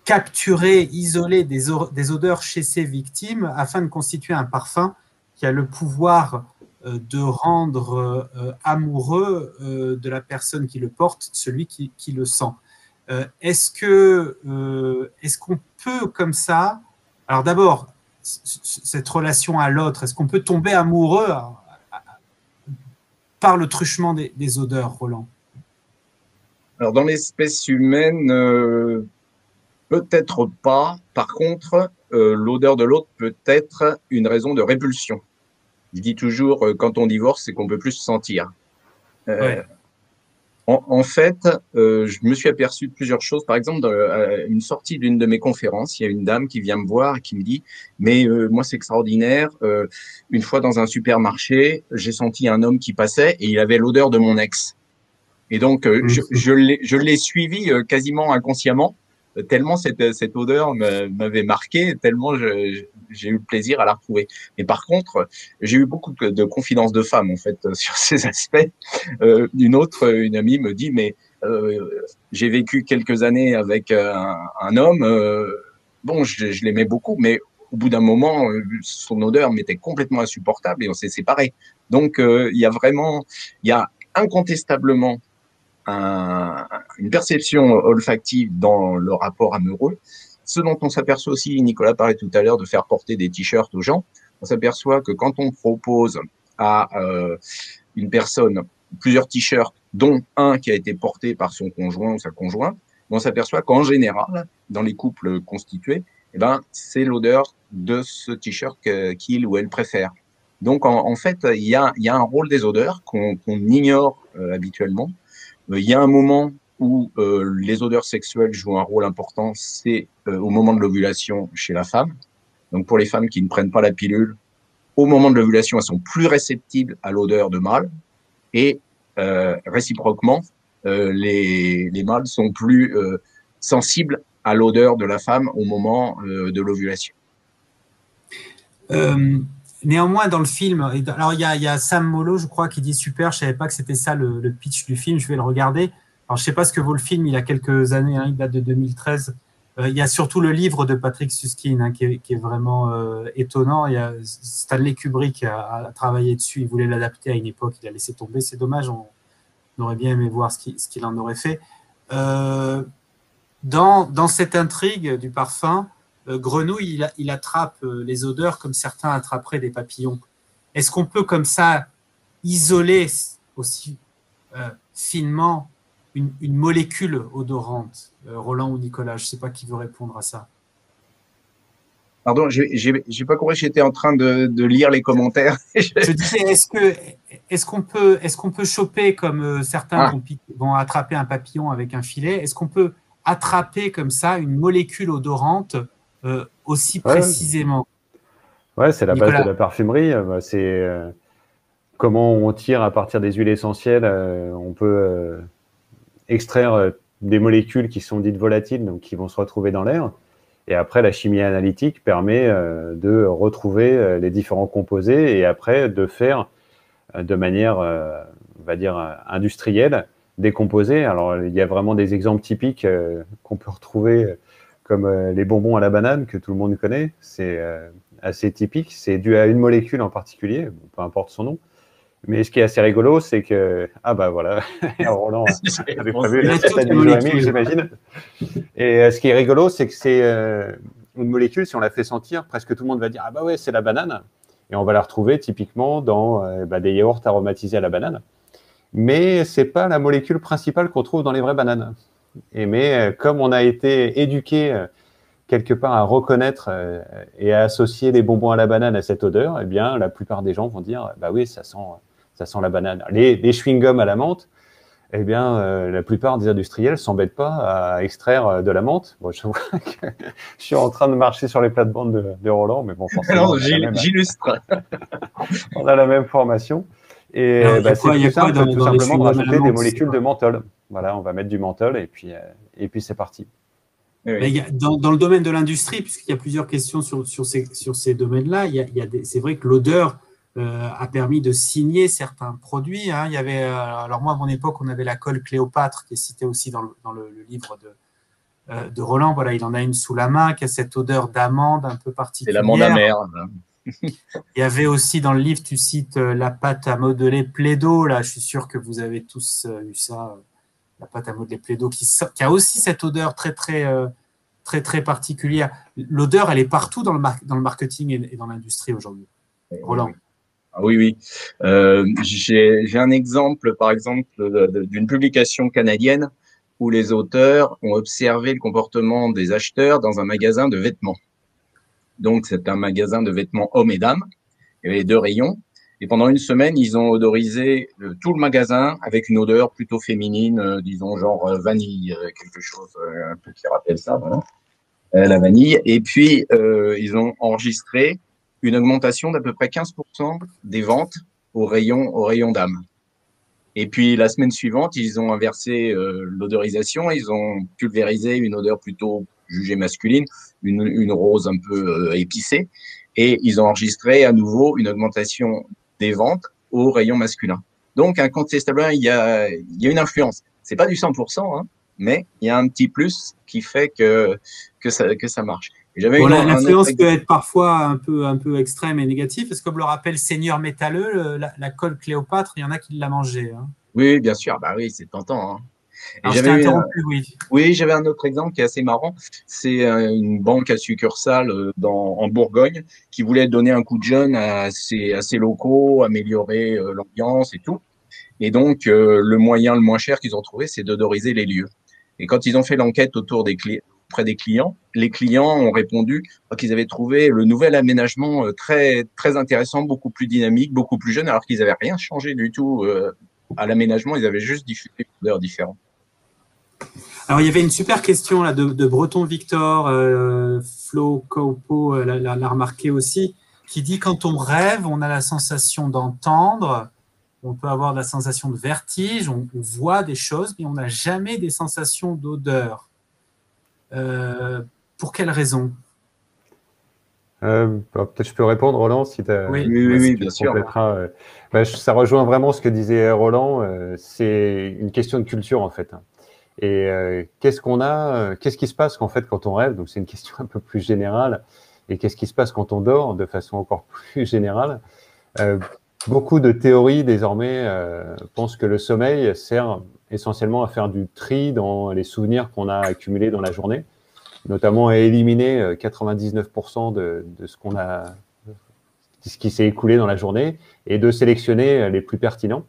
S1: capturer, isoler des odeurs chez ses victimes afin de constituer un parfum qui a le pouvoir de rendre amoureux de la personne qui le porte, celui qui le sent. Est-ce qu'on peut comme ça, alors d'abord, cette relation à l'autre, est-ce qu'on peut tomber amoureux par le truchement des odeurs, Roland?
S2: Alors dans l'espèce humaine, peut-être pas. Par contre, l'odeur de l'autre peut être une raison de répulsion. Je dis toujours, quand on divorce, c'est qu'on peut plus se sentir.
S1: Ouais.
S2: En fait, je me suis aperçu de plusieurs choses. Par exemple, dans une sortie d'une de mes conférences, il y a une dame qui vient me voir et qui me dit « Mais moi, c'est extraordinaire. Une fois dans un supermarché, j'ai senti un homme qui passait et il avait l'odeur de mon ex. » Et donc, je l'ai suivi quasiment inconsciemment, tellement cette odeur m'avait marqué, tellement j'ai eu le plaisir à la retrouver. Mais par contre, j'ai eu beaucoup de confidences de femmes, en fait, sur ces aspects. Une amie me dit, mais j'ai vécu quelques années avec un homme, bon, je l'aimais beaucoup, mais au bout d'un moment, son odeur m'était complètement insupportable et on s'est séparés. Donc, il y a incontestablement une perception olfactive dans le rapport amoureux. Ce dont on s'aperçoit aussi, Nicolas parlait tout à l'heure de faire porter des t-shirts aux gens, on s'aperçoit que quand on propose à une personne plusieurs t-shirts, dont un qui a été porté par son conjoint ou sa conjointe, on s'aperçoit qu'en général, dans les couples constitués, eh ben, c'est l'odeur de ce t-shirt qu'il ou elle préfère. Donc, en fait, il y a un rôle des odeurs qu'on ignore habituellement. Il y a un moment où les odeurs sexuelles jouent un rôle important, c'est au moment de l'ovulation chez la femme. Donc pour les femmes qui ne prennent pas la pilule, au moment de l'ovulation, elles sont plus réceptives à l'odeur de mâle et réciproquement, les mâles sont plus sensibles à l'odeur de la femme au moment de l'ovulation.
S1: Néanmoins, dans le film, alors il y a Sam Molo, je crois, qui dit super, je ne savais pas que c'était ça le pitch du film, je vais le regarder. Alors, je ne sais pas ce que vaut le film, il y a quelques années, hein, il date de 2013. Il y a surtout le livre de Patrick Süskind hein, qui est vraiment étonnant. Il y a Stanley Kubrick a travaillé dessus, il voulait l'adapter à une époque, il a laissé tomber, c'est dommage, on aurait bien aimé voir ce qu'il en aurait fait. Dans cette intrigue du parfum, Grenouille, il attrape les odeurs comme certains attraperaient des papillons. Est-ce qu'on peut comme ça isoler aussi finement une molécule odorante, Roland ou Nicolas? Je ne sais pas qui veut répondre à ça.
S2: Pardon, j'ai pas compris, j'étais en train de lire les commentaires.
S1: Je disais, est-ce qu'on peut choper comme certains vont attraper un papillon avec un filet, est-ce qu'on peut attraper comme ça une molécule odorante aussi précisément?
S3: Ouais, c'est la base de la parfumerie. C'est comment on tire à partir des huiles essentielles. On peut extraire des molécules qui sont dites volatiles, donc qui vont se retrouver dans l'air. Et après, la chimie analytique permet de retrouver les différents composés et après de faire de manière, on va dire, industrielle, décomposés. Alors, il y a vraiment des exemples typiques qu'on peut retrouver, comme les bonbons à la banane, que tout le monde connaît. C'est assez typique. C'est dû à une molécule en particulier, peu importe son nom. Mais ce qui est assez rigolo, c'est que… Ah bah voilà, Roland avait prévu cette année, j'imagine. Et ce qui est rigolo, c'est que c'est une molécule, si on la fait sentir, presque tout le monde va dire « Ah bah ouais, c'est la banane ». Et on va la retrouver typiquement dans des yaourts aromatisés à la banane. Mais ce n'est pas la molécule principale qu'on trouve dans les vraies bananes. Mais comme on a été éduqué quelque part à reconnaître et à associer les bonbons à la banane à cette odeur, eh bien, la plupart des gens vont dire « Bah oui, ça sent la banane ». Les chewing-gums à la menthe, eh bien, la plupart des industriels ne s'embêtent pas à extraire de la menthe. Bon, je vois que je suis en train de marcher sur les plates-bandes de Roland, mais bon, forcément…
S2: J'illustre.
S3: On a la même formation. Et c'est tout simplement de rajouter des molécules de menthol. Voilà, on va mettre du menthol et puis c'est parti.
S1: Oui. Dans le domaine de l'industrie, puisqu'il y a plusieurs questions sur ces domaines-là, c'est vrai que l'odeur a permis de signer certains produits. Hein. Il y avait, alors moi, à mon époque, on avait la colle Cléopâtre, qui est citée aussi dans le livre de Roland. Voilà, il en a une sous la main, qui a cette odeur d'amande un peu particulière.
S2: C'est l'amande amère.
S1: Il y avait aussi dans le livre, tu cites la pâte à modeler Plaido. Là, je suis sûr que vous avez tous eu ça. La pâte à modeler Plaido, qui a aussi cette odeur très particulière. L'odeur, elle est partout dans le marketing et dans l'industrie aujourd'hui. Roland.
S2: Oui. J'ai un exemple, par exemple, d'une publication canadienne où les auteurs ont observé le comportement des acheteurs dans un magasin de vêtements. Donc, c'est un magasin de vêtements hommes et dames. Il y avait 2 rayons. Et pendant une semaine, ils ont odorisé tout le magasin avec une odeur plutôt féminine, disons genre vanille, quelque chose un peu qui rappelle ça, voilà. La vanille. Et puis, ils ont enregistré une augmentation d'à peu près 15% des ventes au rayon dames. Et puis, la semaine suivante, ils ont inversé l'odorisation. Ils ont pulvérisé une odeur plutôt jugée masculine, une rose un peu épicée. Et ils ont enregistré à nouveau une augmentation des ventes au rayon masculin. Donc, incontestablement, il y a une influence. C'est pas du 100%, hein, mais il y a un petit plus qui fait que ça marche.
S1: L'influence peut être parfois un peu extrême et négative, parce que comme le rappelle Seigneur Métalleux, la colle Cléopâtre, il y en a qui l'a mangée. Hein.
S2: Oui, bien sûr. Bah oui, c'est tentant. Hein.
S1: Alors, je t'ai interrompu, oui.
S2: Oui, j'avais un autre exemple qui est assez marrant. C'est une banque à succursale en Bourgogne qui voulait donner un coup de jeune à ses locaux, améliorer l'ambiance et tout. Et donc, le moyen le moins cher qu'ils ont trouvé, c'est d'odoriser les lieux. Et quand ils ont fait l'enquête auprès des clients, les clients ont répondu qu'ils avaient trouvé le nouvel aménagement très, très intéressant, beaucoup plus dynamique, beaucoup plus jeune, alors qu'ils n'avaient rien changé du tout à l'aménagement. Ils avaient juste diffusé une odeur différente.
S1: Alors, il y avait une super question là, de Breton Victor, Flo Kaupo l'a remarqué aussi, qui dit « Quand on rêve, on a la sensation d'entendre, on peut avoir la sensation de vertige, on voit des choses, mais on n'a jamais des sensations d'odeur. Pour quelle raison ?»
S3: Peut-être je peux répondre, Roland, si tu as…
S2: Oui, bien sûr.
S3: Ça rejoint vraiment ce que disait Roland. C'est une question de culture, en fait. Et qu'est-ce qui se passe en fait quand on rêve? Donc c'est une question un peu plus générale. Et qu'est-ce qui se passe quand on dort de façon encore plus générale? Beaucoup de théories désormais pensent que le sommeil sert essentiellement à faire du tri dans les souvenirs qu'on a accumulés dans la journée, notamment à éliminer 99% de ce qui s'est écoulé dans la journée et de sélectionner les plus pertinents.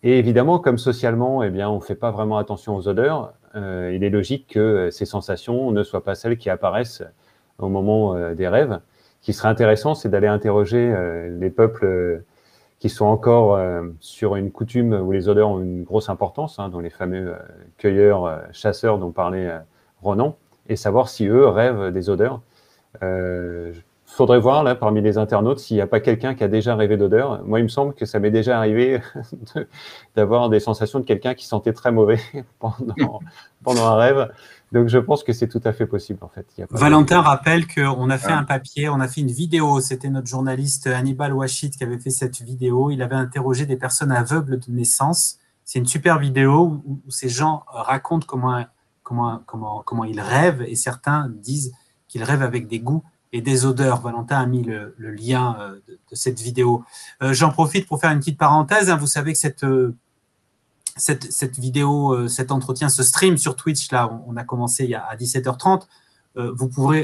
S3: Et évidemment, comme socialement, eh bien, on ne fait pas vraiment attention aux odeurs, il est logique que ces sensations ne soient pas celles qui apparaissent au moment des rêves. Ce qui serait intéressant, c'est d'aller interroger les peuples qui sont encore sur une coutume où les odeurs ont une grosse importance, dont les fameux cueilleurs, chasseurs dont parlait Ronan, et savoir si eux rêvent des odeurs. Faudrait voir là parmi les internautes s'il n'y a pas quelqu'un qui a déjà rêvé d'odeur. Moi, il me semble que ça m'est déjà arrivé d'avoir des sensations de quelqu'un qui sentait très mauvais pendant un rêve. Donc, je pense que c'est tout à fait possible en fait.
S1: Valentin rappelle qu'on a fait un papier, on a fait une vidéo. C'était notre journaliste Hannibal Wachit qui avait fait cette vidéo. Il avait interrogé des personnes aveugles de naissance. C'est une super vidéo où ces gens racontent comment ils rêvent, et certains disent qu'ils rêvent avec des goûts et des odeurs. Valentin a mis le lien de cette vidéo. J'en profite pour faire une petite parenthèse. Vous savez que cette vidéo, cet entretien se stream sur Twitch. Là, on a commencé à 17h30. Vous pourrez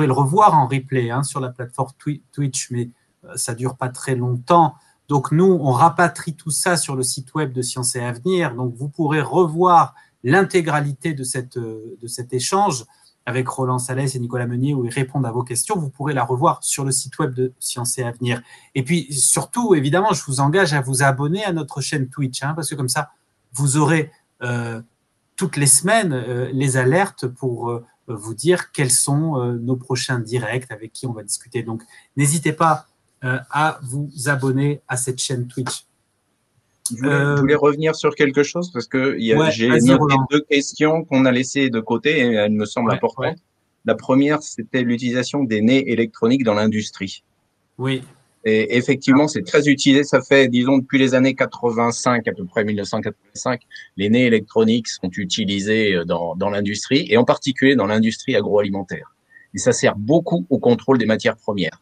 S1: le revoir en replay sur la plateforme Twitch, mais ça ne dure pas très longtemps. Donc, nous, on rapatrie tout ça sur le site web de Science et Avenir. Donc, vous pourrez revoir l'intégralité de cet échange avec Roland Salès et Nicolas Meunier, où ils répondent à vos questions. Vous pourrez la revoir sur le site web de Science et Avenir. Et puis, surtout, évidemment, je vous engage à vous abonner à notre chaîne Twitch, parce que comme ça, vous aurez toutes les semaines les alertes pour vous dire quels sont nos prochains directs, avec qui on va discuter. Donc, n'hésitez pas à vous abonner à cette chaîne Twitch.
S2: Je voulais revenir sur quelque chose parce que j'ai noté 2 questions qu'on a laissées de côté et elles me semblent importantes. Ouais. La première, c'était l'utilisation des nez électroniques dans l'industrie.
S1: Oui.
S2: Et effectivement, c'est très utilisé. Ça fait, disons, depuis les années 85, à peu près 1985, les nez électroniques sont utilisés dans l'industrie et en particulier dans l'industrie agroalimentaire. Et ça sert beaucoup au contrôle des matières premières.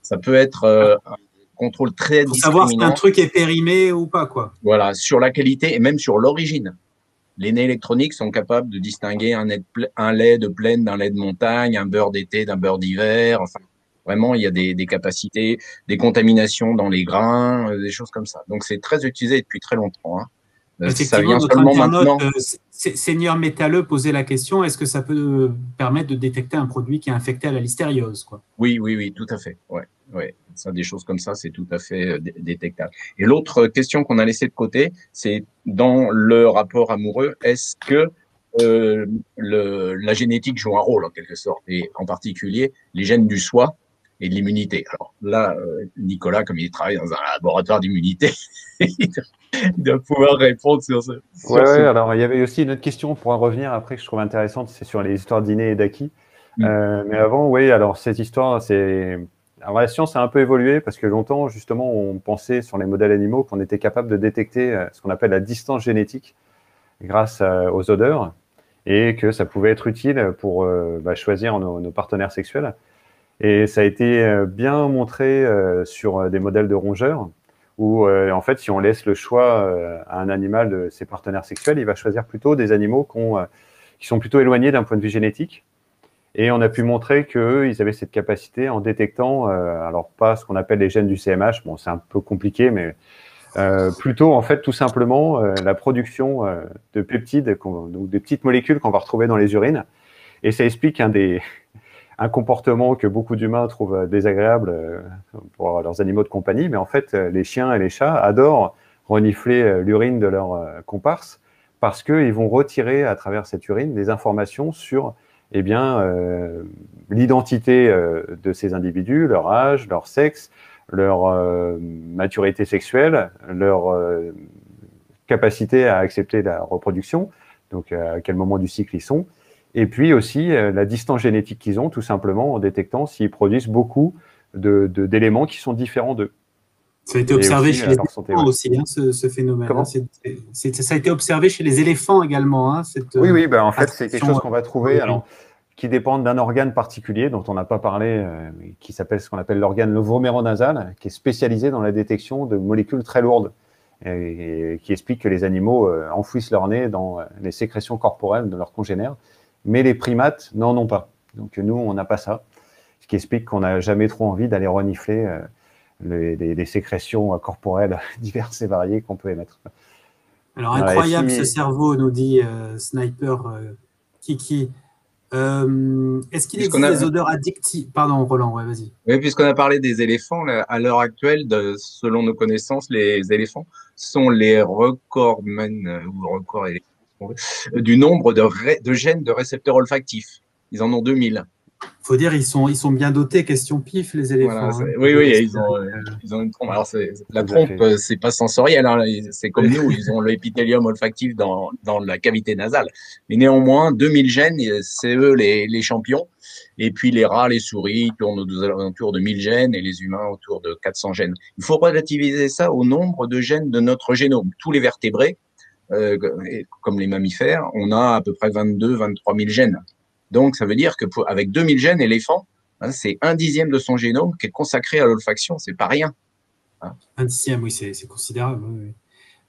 S2: Ça peut être un contrôle très discriminant.
S1: Pour savoir si un truc est périmé ou pas, quoi.
S2: Voilà, sur la qualité et même sur l'origine. Les nez électroniques sont capables de distinguer un lait de plaine d'un lait de montagne, un beurre d'été d'un beurre d'hiver. Enfin, vraiment, il y a des capacités, des contaminations dans les grains, des choses comme ça. Donc, c'est très utilisé depuis très longtemps.
S1: Ça vient seulement maintenant. Seigneur Métalleux posait la question, est-ce que ça peut permettre de détecter un produit qui est infecté à la listériose, quoi?
S2: Oui, tout à fait. Ouais. Ça, des choses comme ça, c'est tout à fait détectable. Et l'autre question qu'on a laissée de côté, c'est dans le rapport amoureux, est-ce que la génétique joue un rôle en quelque sorte, et en particulier les gènes du soi et de l'immunité. Alors là, Nicolas, comme il travaille dans un laboratoire d'immunité, il doit pouvoir répondre sur ce.
S3: Alors il y avait aussi une autre question pour en revenir après que je trouve intéressante, c'est sur les histoires d'inné et d'acquis. Mais avant, alors cette histoire, alors la science a un peu évolué parce que longtemps, justement, on pensait sur les modèles animaux qu'on était capable de détecter ce qu'on appelle la distance génétique grâce aux odeurs et que ça pouvait être utile pour choisir nos partenaires sexuels. Et ça a été bien montré sur des modèles de rongeurs où, en fait, si on laisse le choix à un animal de ses partenaires sexuels, il va choisir plutôt des animaux qui sont plutôt éloignés d'un point de vue génétique. Et on a pu montrer qu'eux, ils avaient cette capacité en détectant, alors pas ce qu'on appelle les gènes du CMH, bon, c'est un peu compliqué, mais plutôt, en fait, tout simplement, la production de peptides, ou de petites molécules qu'on va retrouver dans les urines. Et ça explique un comportement que beaucoup d'humains trouvent désagréable pour leurs animaux de compagnie. Mais en fait, les chiens et les chats adorent renifler l'urine de leurs comparses parce qu'ils vont retirer à travers cette urine des informations sur l'identité de ces individus, leur âge, leur sexe, leur maturité sexuelle, leur capacité à accepter la reproduction, donc à quel moment du cycle ils sont, et puis aussi la distance génétique qu'ils ont, tout simplement en détectant s'ils produisent beaucoup d'éléments qui sont différents d'eux.
S1: Ça a été observé chez les éléphants aussi, ce phénomène. Ça a été observé chez les éléphants également.
S3: Oui, en fait, c'est quelque chose qu'on va trouver. Alors, qui dépendent d'un organe particulier dont on n'a pas parlé, qui s'appelle ce qu'on appelle l'organe lovoméronasal, qui est spécialisé dans la détection de molécules très lourdes et qui explique que les animaux enfouissent leur nez dans les sécrétions corporelles de leurs congénères, mais les primates n'en ont pas. Donc nous, on n'a pas ça, ce qui explique qu'on n'a jamais trop envie d'aller renifler les sécrétions corporelles diverses et variées qu'on peut émettre.
S1: Alors, incroyable ce cerveau, nous dit Sniper Kiki. Est-ce qu'il existe des odeurs addictives? Pardon, Roland, vas-y.
S2: Oui, puisqu'on a parlé des éléphants, là, à l'heure actuelle, selon nos connaissances, les éléphants sont les recordmen du nombre de gènes de récepteurs olfactifs. Ils en ont 2000.
S1: Faut dire, ils sont bien dotés, question pif, les éléphants.
S2: Voilà, oui, ils ont une trompe. Alors, la trompe, c'est pas sensoriel, c'est comme nous, ils ont l'épithélium olfactif dans la cavité nasale. Mais néanmoins, 2000 gènes, c'est eux les champions. Et puis, les rats, les souris tournent aux alentours de 1000 gènes et les humains autour de 400 gènes. Il faut relativiser ça au nombre de gènes de notre génome. Tous les vertébrés comme les mammifères, on a à peu près 22-23 000 gènes. Donc, ça veut dire que avec 2000 gènes, l'éléphant, hein, c'est 1/10 de son génome qui est consacré à l'olfaction. C'est pas rien.
S1: Hein. 1/10, oui, c'est considérable. Oui,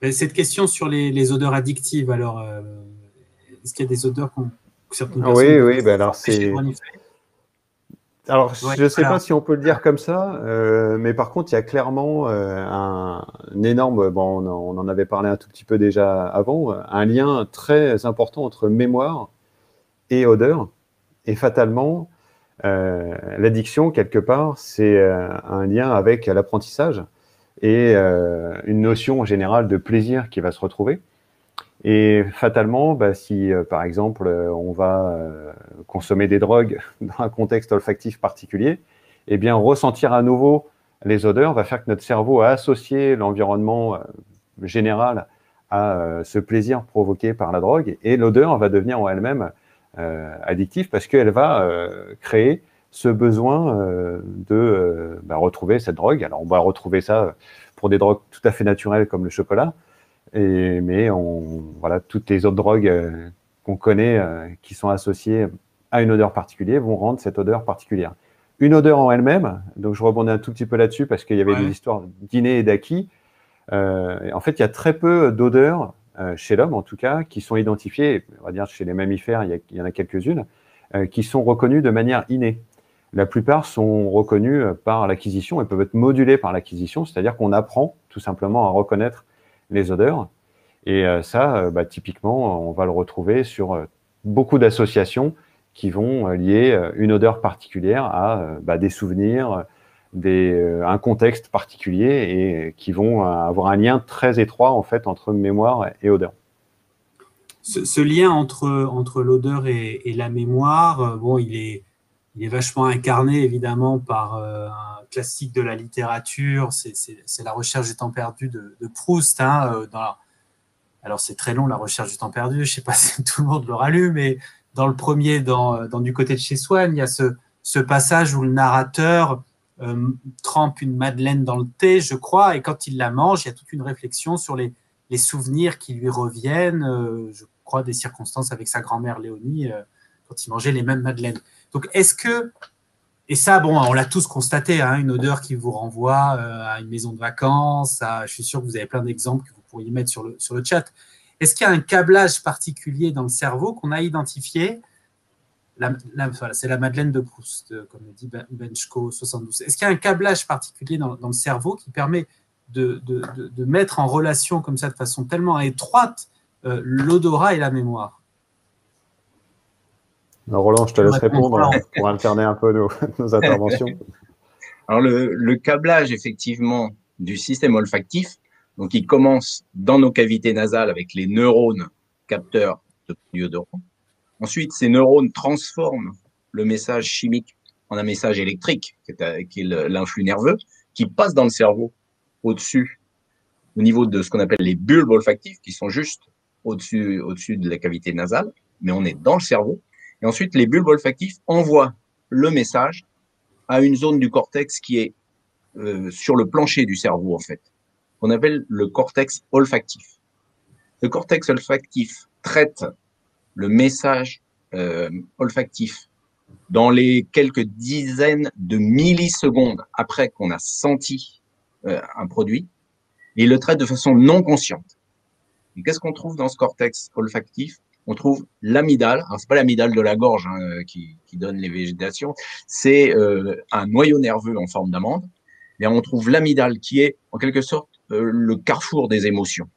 S1: oui. Cette question sur les odeurs addictives, alors, est-ce qu'il y a des odeurs que certaines personnes
S3: oui, ben alors c'est... Alors, je ne sais pas si on peut le dire comme ça, mais par contre, il y a clairement un énorme, bon, on en avait parlé un tout petit peu déjà avant, un lien très important entre mémoire et odeur. Et fatalement, l'addiction, quelque part, c'est un lien avec l'apprentissage et une notion générale de plaisir qui va se retrouver. Et fatalement, bah, si par exemple on va consommer des drogues dans un contexte olfactif particulier, eh bien ressentir à nouveau les odeurs va faire que notre cerveau a associé l'environnement général à ce plaisir provoqué par la drogue, et l'odeur va devenir en elle-même addictive parce qu'elle va créer ce besoin de retrouver cette drogue. Alors on va retrouver ça pour des drogues tout à fait naturelles comme le chocolat. Mais voilà, toutes les autres drogues qu'on connaît qui sont associées à une odeur particulière vont rendre cette odeur particulière. Une odeur en elle-même, donc je rebondis un tout petit peu là-dessus parce qu'il y avait des histoires d'inné et d'acquis. En fait, il y a très peu d'odeurs chez l'homme, en tout cas, qui sont identifiées, on va dire chez les mammifères, il y en a quelques-unes, qui sont reconnues de manière innée. La plupart sont reconnues par l'acquisition et peuvent être modulées par l'acquisition, c'est-à-dire qu'on apprend tout simplement à reconnaître les odeurs. Et ça, typiquement, on va le retrouver sur beaucoup d'associations qui vont lier une odeur particulière à des souvenirs, un contexte particulier, et qui vont avoir un lien très étroit en fait entre mémoire et odeur.
S1: Ce lien entre l'odeur et la mémoire, bon, il est vachement incarné évidemment par un classique de la littérature, c'est La recherche du temps perdu de Proust. Hein, alors c'est très long, La recherche du temps perdu, je ne sais pas si tout le monde l'aura lu, mais dans le premier, dans Du côté de chez Swann, il y a ce passage où le narrateur trempe une madeleine dans le thé, je crois, et quand il la mange, il y a toute une réflexion sur les souvenirs qui lui reviennent, je crois, des circonstances avec sa grand-mère Léonie, quand il mangeait les mêmes madeleines. Donc, est-ce que, et ça, bon, on l'a tous constaté, hein, une odeur qui vous renvoie à une maison de vacances, je suis sûr que vous avez plein d'exemples que vous pourriez mettre sur le chat. Est-ce qu'il y a un câblage particulier dans le cerveau qu'on a identifié? C'est la Madeleine de Proust, comme le dit Benchko 72. Est-ce qu'il y a un câblage particulier dans le cerveau qui permet de mettre en relation comme ça de façon tellement étroite l'odorat et la mémoire?
S3: Alors Roland, je te laisse répondre pour alterner un peu nos interventions.
S2: Alors le câblage effectivement du système olfactif, donc il commence dans nos cavités nasales avec les neurones capteurs de produits odorants. Ensuite, ces neurones transforment le message chimique en un message électrique, qui est l'influx nerveux, qui passe dans le cerveau au-dessus, au niveau de ce qu'on appelle les bulbes olfactifs, qui sont juste au-dessus de la cavité nasale, mais on est dans le cerveau. Et ensuite, les bulbes olfactifs envoient le message à une zone du cortex qui est sur le plancher du cerveau, en fait, qu'on appelle le cortex olfactif. Le cortex olfactif traite le message olfactif dans les quelques dizaines de millisecondes après qu'on a senti un produit, et il le traite de façon non consciente. Et qu'est-ce qu'on trouve dans ce cortex olfactif? On trouve l'amygdale. Alors c'est pas l'amygdale de la gorge qui donne les végétations, c'est un noyau nerveux en forme d'amande. Et on trouve l'amygdale qui est en quelque sorte le carrefour des émotions.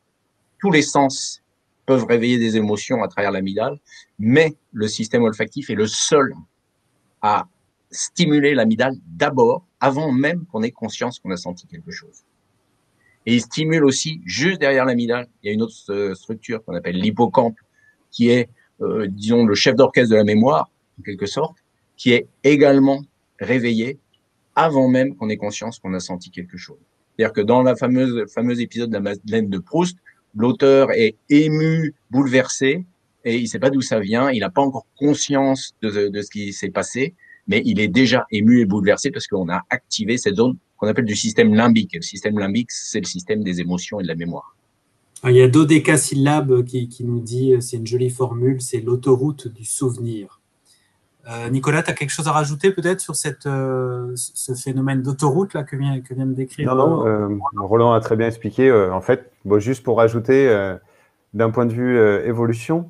S2: Tous les sens peuvent réveiller des émotions à travers l'amygdale, mais le système olfactif est le seul à stimuler l'amygdale d'abord, avant même qu'on ait conscience qu'on a senti quelque chose. Et il stimule aussi, juste derrière l'amygdale, il y a une autre structure qu'on appelle l'hippocampe, qui est, disons, le chef d'orchestre de la mémoire, en quelque sorte, qui est également réveillé avant même qu'on ait conscience qu'on a senti quelque chose. C'est-à-dire que dans la fameuse épisode de la Madeleine de Proust, l'auteur est ému, bouleversé, et il ne sait pas d'où ça vient, il n'a pas encore conscience de ce qui s'est passé, mais il est déjà ému et bouleversé parce qu'on a activé cette zone qu'on appelle du système limbique. Le système limbique, c'est le système des émotions et de la mémoire.
S1: Il y a Dodécasyllabe qui nous dit, c'est une jolie formule, c'est l'autoroute du souvenir. Nicolas, tu as quelque chose à rajouter peut-être sur ce phénomène d'autoroute là que vient de décrire
S3: Roland a très bien expliqué. En fait, bon, juste pour rajouter, d'un point de vue évolution,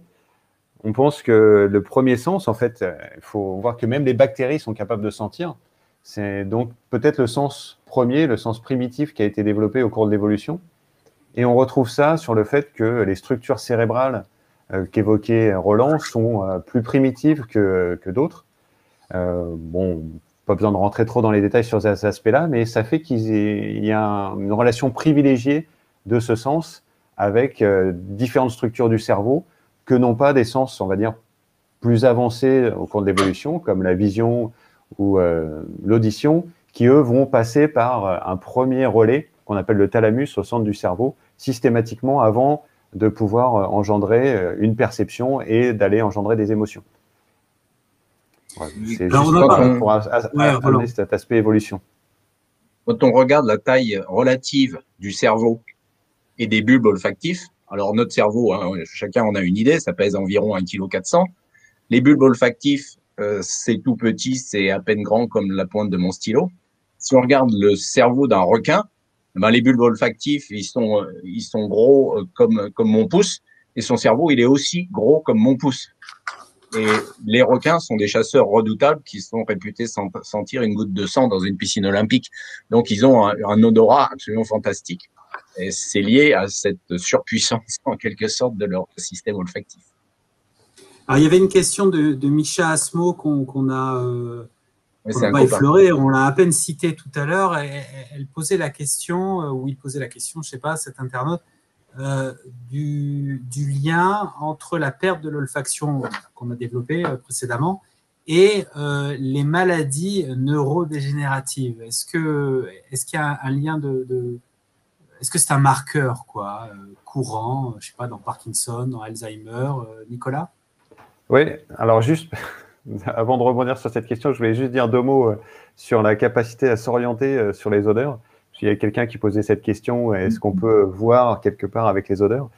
S3: on pense que le premier sens, en fait, il faut voir que même les bactéries sont capables de sentir. C'est donc peut-être le sens premier, le sens primitif qui a été développé au cours de l'évolution. Et on retrouve ça sur le fait que les structures cérébrales qu'évoquait Roland sont plus primitives que d'autres. Bon, pas besoin de rentrer trop dans les détails sur ces aspects-là, mais ça fait qu'il y a une relation privilégiée de ce sens avec différentes structures du cerveau que n'ont pas des sens, on va dire, plus avancés au cours de l'évolution, comme la vision ou l'audition, qui, eux, vont passer par un premier relais qu'on appelle le thalamus au centre du cerveau, systématiquement avant de pouvoir engendrer une perception et d'aller engendrer des émotions. Ouais, c'est juste pour amener cet aspect évolution.
S2: Quand on regarde la taille relative du cerveau et des bulbes olfactifs, alors notre cerveau, hein, chacun en a une idée, ça pèse environ 1,4 kg. Les bulbes olfactifs, c'est tout petit, c'est à peine grand comme la pointe de mon stylo. Si on regarde le cerveau d'un requin, ben les bulbes olfactifs, ils sont gros comme mon pouce, et son cerveau, il est aussi gros comme mon pouce. Et les requins sont des chasseurs redoutables qui sont réputés sentir une goutte de sang dans une piscine olympique. Donc, ils ont un odorat absolument fantastique. Et c'est lié à cette surpuissance, en quelque sorte, de leur système olfactif.
S1: Alors, il y avait une question de Micha Asmo qu'on n'a pas effleurée, on l'a à peine citée tout à l'heure. Elle posait la question, ou il posait la question, je ne sais pas, cet internaute, du lien entre la perte de l'olfaction qu'on a développée précédemment et les maladies neurodégénératives. Est-ce qu'il y a un lien est-ce que c'est un marqueur courant, je ne sais pas, dans Parkinson, dans Alzheimer, Nicolas?
S3: Oui, alors juste, avant de rebondir sur cette question, je voulais juste dire 2 mots sur la capacité à s'orienter sur les odeurs. Il y a quelqu'un qui posait cette question, est-ce qu'on peut voir quelque part avec les odeurs?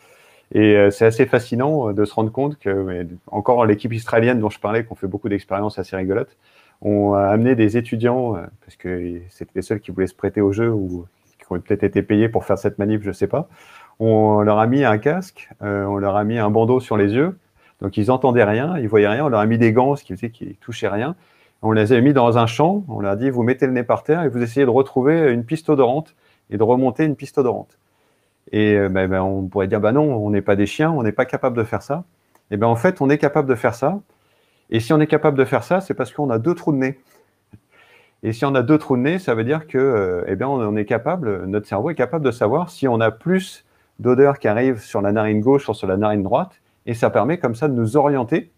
S3: Et c'est assez fascinant de se rendre compte que, encore l'équipe israélienne dont je parlais, qui ont fait beaucoup d'expériences assez rigolotes, ont amené des étudiants, parce que c'était les seuls qui voulaient se prêter au jeu ou qui ont peut-être été payés pour faire cette manip, je ne sais pas. On leur a mis un casque, on leur a mis un bandeau sur les yeux, donc ils n'entendaient rien, ils ne voyaient rien, on leur a mis des gants, ce qui faisait qu'ils ne touchaient rien. On les a mis dans un champ, on leur a dit, vous mettez le nez par terre et vous essayez de retrouver une piste odorante et de remonter une piste odorante. Et on pourrait dire, non, on n'est pas des chiens, on n'est pas capable de faire ça. Et en fait, on est capable de faire ça. Et si on est capable de faire ça, c'est parce qu'on a 2 trous de nez. Et si on a 2 trous de nez, ça veut dire que on est capable, notre cerveau est capable de savoir si on a plus d'odeurs qui arrivent sur la narine gauche ou sur la narine droite. Et ça permet comme ça de nous orienter.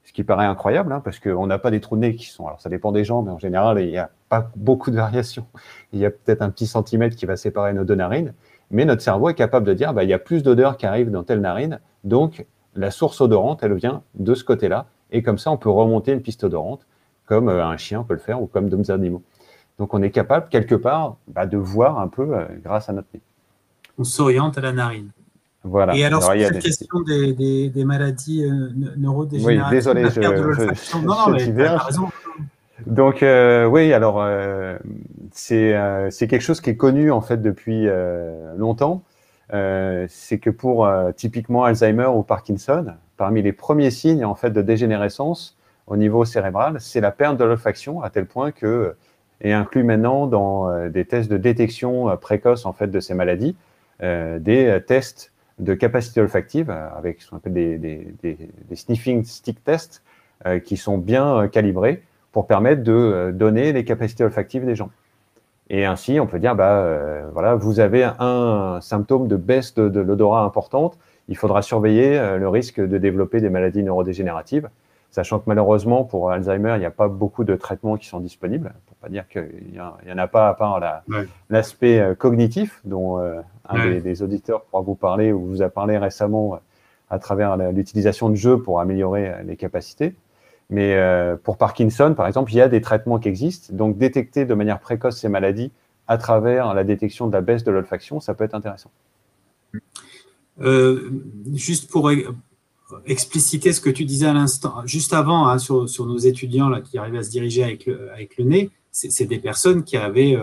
S3: Ce qui paraît incroyable, parce qu'on n'a pas des trous de nez qui sont… Alors, ça dépend des gens, mais en général, il n'y a pas beaucoup de variations. Il y a peut-être un petit centimètre qui va séparer nos 2 narines, mais notre cerveau est capable de dire il y a plus d'odeurs qui arrivent dans telle narine, donc la source odorante, elle vient de ce côté-là, et comme ça, on peut remonter une piste odorante, comme un chien peut le faire, ou comme d'autres animaux. Donc, on est capable, quelque part, de voir un peu grâce à notre nez.
S1: On s'oriente à la narine.
S3: Voilà.
S1: Et alors, sur cette question des maladies neurodégénératives,
S3: oui, désolé,
S1: non, mais tu as raison.
S3: Donc, oui, alors, c'est quelque chose qui est connu, en fait, depuis longtemps. C'est que pour, typiquement, Alzheimer ou Parkinson, parmi les premiers signes, en fait, de dégénérescence au niveau cérébral, c'est la perte de l'olfaction, à tel point que est inclus maintenant dans des tests de détection précoce, en fait, de ces maladies, des tests de capacité olfactive avec ce qu'on appelle des sniffing stick tests qui sont bien calibrés pour permettre de donner les capacités olfactives des gens. Et ainsi, on peut dire, voilà, vous avez un symptôme de baisse de l'odorat importante, il faudra surveiller le risque de développer des maladies neurodégénératives, sachant que malheureusement, pour Alzheimer, il n'y a pas beaucoup de traitements qui sont disponibles, pour pas dire qu'il n'y en a pas à part l'aspect cognitif, dont un des auditeurs pourra vous parler, ou vous a parlé récemment à travers l'utilisation de jeux pour améliorer les capacités. Mais pour Parkinson, par exemple, il y a des traitements qui existent, donc détecter de manière précoce ces maladies à travers la détection de la baisse de l'olfaction, ça peut être intéressant.
S1: Juste pour expliciter ce que tu disais à l'instant, juste avant, hein, sur nos étudiants là, qui arrivaient à se diriger avec le nez, c'est des personnes qui avaient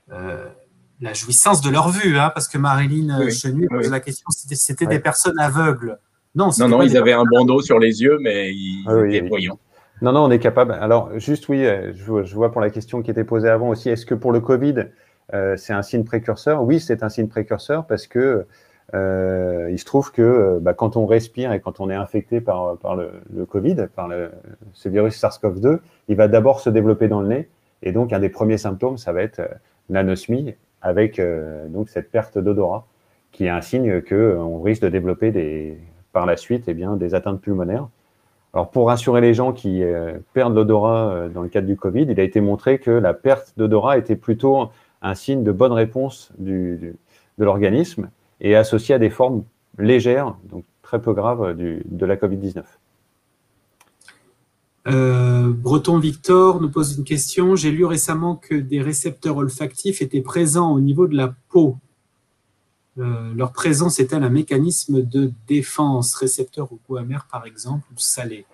S1: la jouissance de leur vue, hein, parce que Marilyn Chenu pose la question, c'était des personnes aveugles.
S2: Non, ils avaient un bandeau sur les yeux, mais ils étaient voyants.
S3: Non, on est capable. Alors, juste oui, je vois pour la question qui était posée avant aussi, est-ce que pour le Covid, c'est un signe précurseur? Oui, c'est un signe précurseur parce que il se trouve que quand on respire et quand on est infecté par le Covid, par ce virus SARS-CoV-2, il va d'abord se développer dans le nez. Et donc, un des premiers symptômes, ça va être l'anosmie avec donc cette perte d'odorat, qui est un signe qu'on risque de développer par la suite des atteintes pulmonaires. Alors, pour rassurer les gens qui perdent l'odorat dans le cadre du Covid, il a été montré que la perte d'odorat était plutôt un signe de bonne réponse de l'organisme et associé à des formes légères, donc très peu graves, de la Covid-19.
S1: Breton Victor nous pose une question. J'ai lu récemment que des récepteurs olfactifs étaient présents au niveau de la peau. Leur présence est-elle un mécanisme de défense, récepteur au goût amer par exemple, ou salé?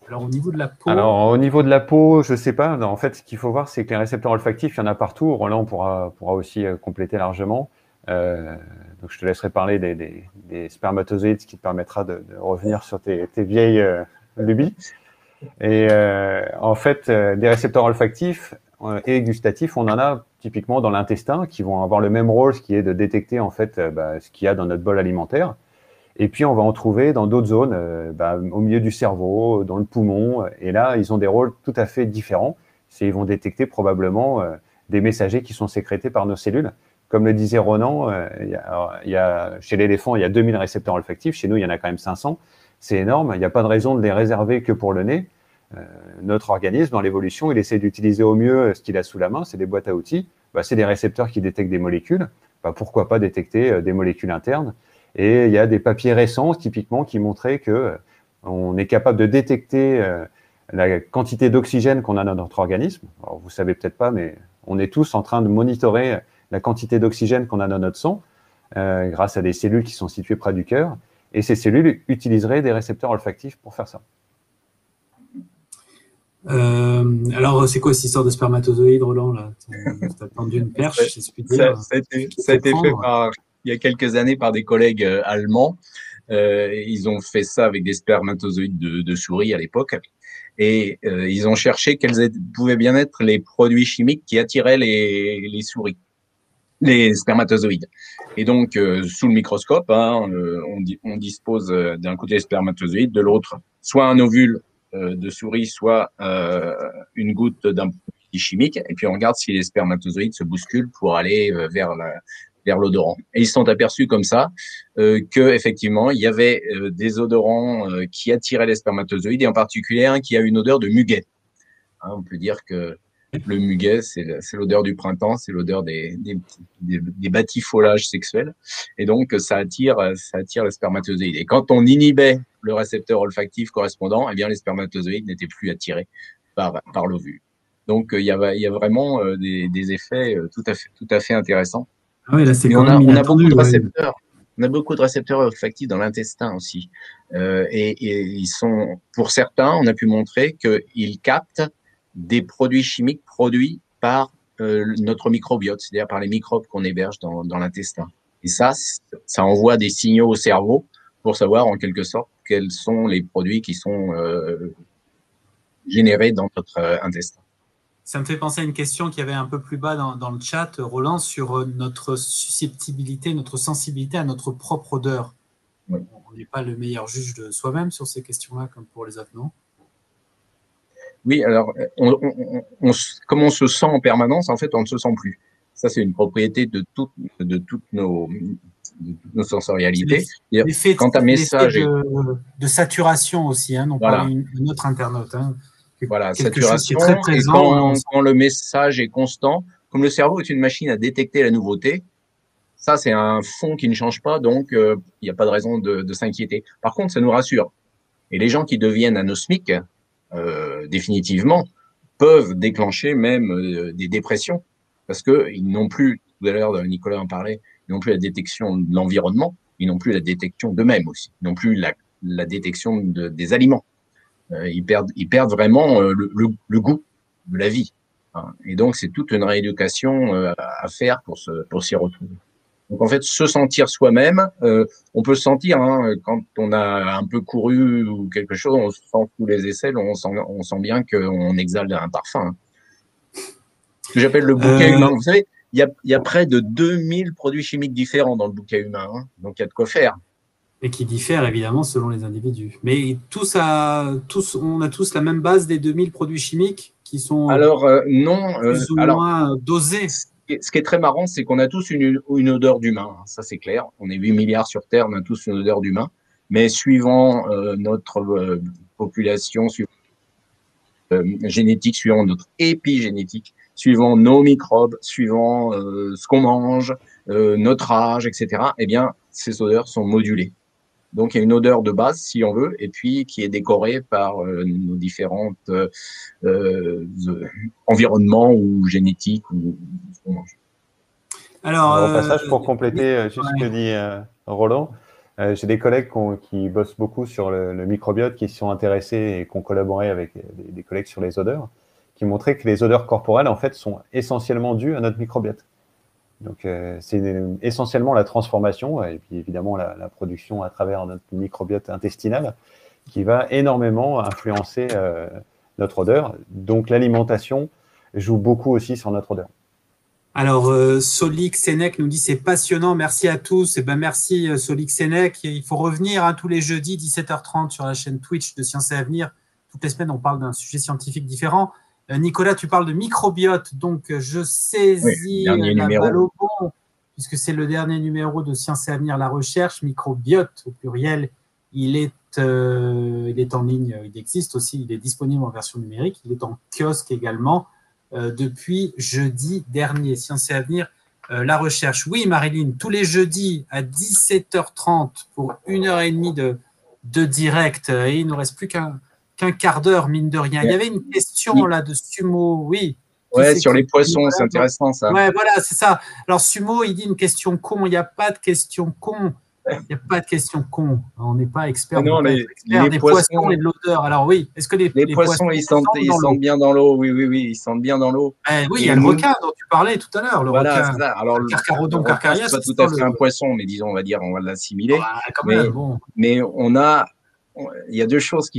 S1: Alors au niveau de la peau…
S3: Alors au niveau de la peau, je ne sais pas. En fait, ce qu'il faut voir, c'est que les récepteurs olfactifs, il y en a partout. Roland pourra aussi compléter largement. Donc je te laisserai parler des spermatozoïdes, ce qui te permettra de revenir sur tes vieilles lubies. Et en fait, des récepteurs olfactifs et gustatifs, on en a typiquement dans l'intestin, qui vont avoir le même rôle, ce qui est de détecter en fait ce qu'il y a dans notre bol alimentaire. Et puis on va en trouver dans d'autres zones, au milieu du cerveau, dans le poumon. Et là, ils ont des rôles tout à fait différents. Ils vont détecter probablement des messagers qui sont sécrétés par nos cellules. Comme le disait Ronan, chez l'éléphant, il y a 2000 récepteurs olfactifs. Chez nous, il y en a quand même 500. C'est énorme. Il n'y a pas de raison de les réserver que pour le nez. Notre organisme, dans l'évolution, il essaie d'utiliser au mieux ce qu'il a sous la main. C'est des boîtes à outils. C'est des récepteurs qui détectent des molécules. Pourquoi pas détecter des molécules internes? Et il y a des papiers récents, typiquement, qui montraient qu'on est capable de détecter la quantité d'oxygène qu'on a dans notre organisme. Alors, vous savez peut-être pas, mais on est tous en train de monitorer la quantité d'oxygène qu'on a dans notre sang grâce à des cellules qui sont situées près du cœur. Et ces cellules utiliseraient des récepteurs olfactifs pour faire ça.
S1: Alors, c'est quoi cette histoire de spermatozoïdes, Roland, là? T'as tendu une perche, si je puis dire.
S2: Ça a été fait il y a quelques années par des collègues allemands. Ils ont fait ça avec des spermatozoïdes de souris à l'époque. Et ils ont cherché quels pouvaient bien être les produits chimiques qui attiraient les souris, les spermatozoïdes. Et donc, sous le microscope, on dispose d'un côté des spermatozoïdes, de l'autre, soit un ovule de souris, soit une goutte d'un produit chimique, et puis on regarde si les spermatozoïdes se bousculent pour aller vers l'odorant. Et ils se sont aperçus comme ça que effectivement il y avait des odorants qui attiraient les spermatozoïdes, et en particulier un qui a une odeur de muguet. On peut dire que le muguet, c'est l'odeur du printemps, c'est l'odeur des batifolages sexuels, et donc ça attire les spermatozoïdes. Et quand on inhibait le récepteur olfactif correspondant, eh bien les spermatozoïdes n'étaient plus attirés par l'ovule. Donc il y a vraiment des effets tout à fait intéressants.
S1: Ah oui, là, c'est
S2: on a beaucoup de récepteurs. On a beaucoup de récepteurs olfactifs dans l'intestin aussi. Et ils sont, pour certains, on a pu montrer qu'ils captent des produits chimiques produits par notre microbiote, c'est-à-dire par les microbes qu'on héberge dans l'intestin. Et ça envoie des signaux au cerveau pour savoir en quelque sorte quels sont les produits qui sont générés dans notre intestin.
S1: Ça me fait penser à une question qu'il y avait un peu plus bas dans le chat, Roland, sur notre susceptibilité, notre sensibilité à notre propre odeur. Oui. On n'est pas le meilleur juge de soi-même sur ces questions-là, comme pour les autres, non?
S2: Oui, alors, comme on se sent en permanence, en fait, on ne se sent plus. Ça, c'est une propriété de toutes nos sensorialités.
S1: L'effet de saturation aussi, hein, dont
S2: voilà.
S1: parlait une autre internaute. Hein.
S2: Voilà, saturation, très présent, et quand le message est constant, comme le cerveau est une machine à détecter la nouveauté, ça c'est un fond qui ne change pas, donc il n'y a pas de raison de s'inquiéter. Par contre, ça nous rassure. Et les gens qui deviennent anosmiques, définitivement, peuvent déclencher même des dépressions, parce qu'ils n'ont plus, tout à l'heure Nicolas en parlait, ils n'ont plus la détection de l'environnement, ils n'ont plus la détection d'eux-mêmes aussi, ils n'ont plus la détection des aliments. Ils perdent vraiment le goût de la vie. Hein. Et donc, c'est toute une rééducation à faire pour s'y retrouver. Donc, en fait, se sentir soi-même, on peut se sentir, hein, quand on a un peu couru ou quelque chose, on se sent sous les aisselles, on sent bien qu'on exhale un parfum. Hein. Ce que j'appelle le bouquet humain. Vous savez, il y a près de 2000 produits chimiques différents dans le bouquet humain. Hein. Donc, il y a de quoi faire.
S1: Et qui diffèrent évidemment selon les individus. Mais on a tous la même base des 2000 produits chimiques qui sont
S2: non,
S1: plus ou moins dosés.
S2: Ce qui est très marrant, c'est qu'on a tous une odeur d'humain. Ça, c'est clair. On est 8 milliards sur Terre, on a tous une odeur d'humain. Mais suivant notre population, suivant génétique, suivant notre épigénétique, suivant nos microbes, suivant ce qu'on mange, notre âge, etc., eh bien, ces odeurs sont modulées. Donc, il y a une odeur de base, si on veut, et puis qui est décorée par nos différents environnements ou génétiques ou ce qu'on mange.
S3: Alors, au passage, pour compléter juste ce que dit Roland, j'ai des collègues qui bossent beaucoup sur le microbiote, qui sont intéressés et qui ont collaboré avec des collègues sur les odeurs, qui montraient que les odeurs corporelles, en fait, sont essentiellement dues à notre microbiote. Donc, c'est essentiellement la transformation et puis évidemment la production à travers notre microbiote intestinal qui va énormément influencer notre odeur. Donc, l'alimentation joue beaucoup aussi sur notre odeur.
S1: Alors, Solik Sénèque nous dit c'est passionnant, merci à tous. Et ben merci Solik Sénèque. Il faut revenir tous les jeudis 17h30 sur la chaîne Twitch de Science et Avenir. Toutes les semaines, on parle d'un sujet scientifique différent. Nicolas, tu parles de microbiote, donc je saisis la balle au bon, puisque c'est le dernier numéro de Science et Avenir, la recherche, microbiote au pluriel. Il est en ligne, il existe aussi, il est disponible en version numérique, il est en kiosque également depuis jeudi dernier. Science et Avenir, la recherche. Oui, Marilyn, tous les jeudis à 17h30 pour 1h30 de direct, et il ne nous reste plus qu'un quart d'heure, mine de rien. Il y avait une question là de Sumo, oui.
S2: Ouais, sur les poissons, c'est intéressant ça.
S1: Ouais, voilà, c'est ça. Alors Sumo, il dit une question con. Il n'y a pas de question con. Il n'y a pas de question con. On n'est pas expert.
S2: Non,
S1: les des poissons et de l'odeur. Alors oui, est-ce que les
S2: poissons, ils sentent bien dans l'eau. Oui, ils sentent bien dans l'eau.
S1: Oui, il y a le requin dont tu parlais tout à l'heure. Le requin.
S2: C'est ça. Alors, le Carcharodon carcharias, c'est pas tout à fait un poisson, mais disons, on va l'assimiler. Mais il y a deux choses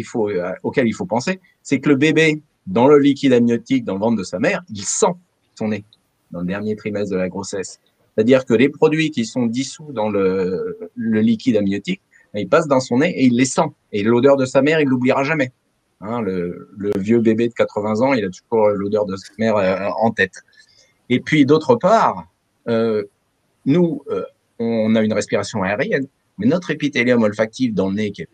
S2: auxquelles il faut penser. C'est que le bébé, dans le liquide amniotique, dans le ventre de sa mère, il sent son nez dans le dernier trimestre de la grossesse. C'est-à-dire que les produits qui sont dissous dans le liquide amniotique, ils passent dans son nez et il les sent. Et l'odeur de sa mère, il l'oubliera jamais. Hein, le vieux bébé de 80 ans, il a toujours l'odeur de sa mère en tête. Et puis, d'autre part, nous, on a une respiration aérienne, mais notre épithélium olfactif dans le nez, qui est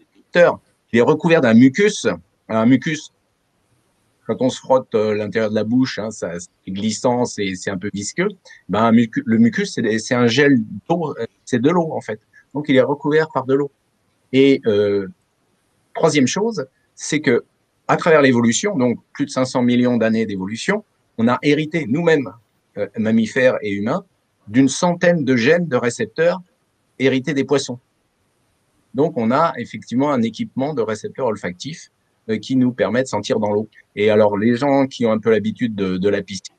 S2: il est recouvert d'un mucus. Un mucus, quand on se frotte l'intérieur de la bouche, hein, c'est glissant, c'est un peu visqueux. Le mucus, c'est un gel d'eau, c'est de l'eau en fait. Donc il est recouvert par de l'eau. Et troisième chose, c'est que à travers l'évolution, donc plus de 500 millions d'années d'évolution, on a hérité nous-mêmes, mammifères et humains, d'une centaine de gènes de récepteurs hérités des poissons. Donc, on a effectivement un équipement de récepteurs olfactifs qui nous permet de sentir dans l'eau. Et alors, les gens qui ont un peu l'habitude de la piscine,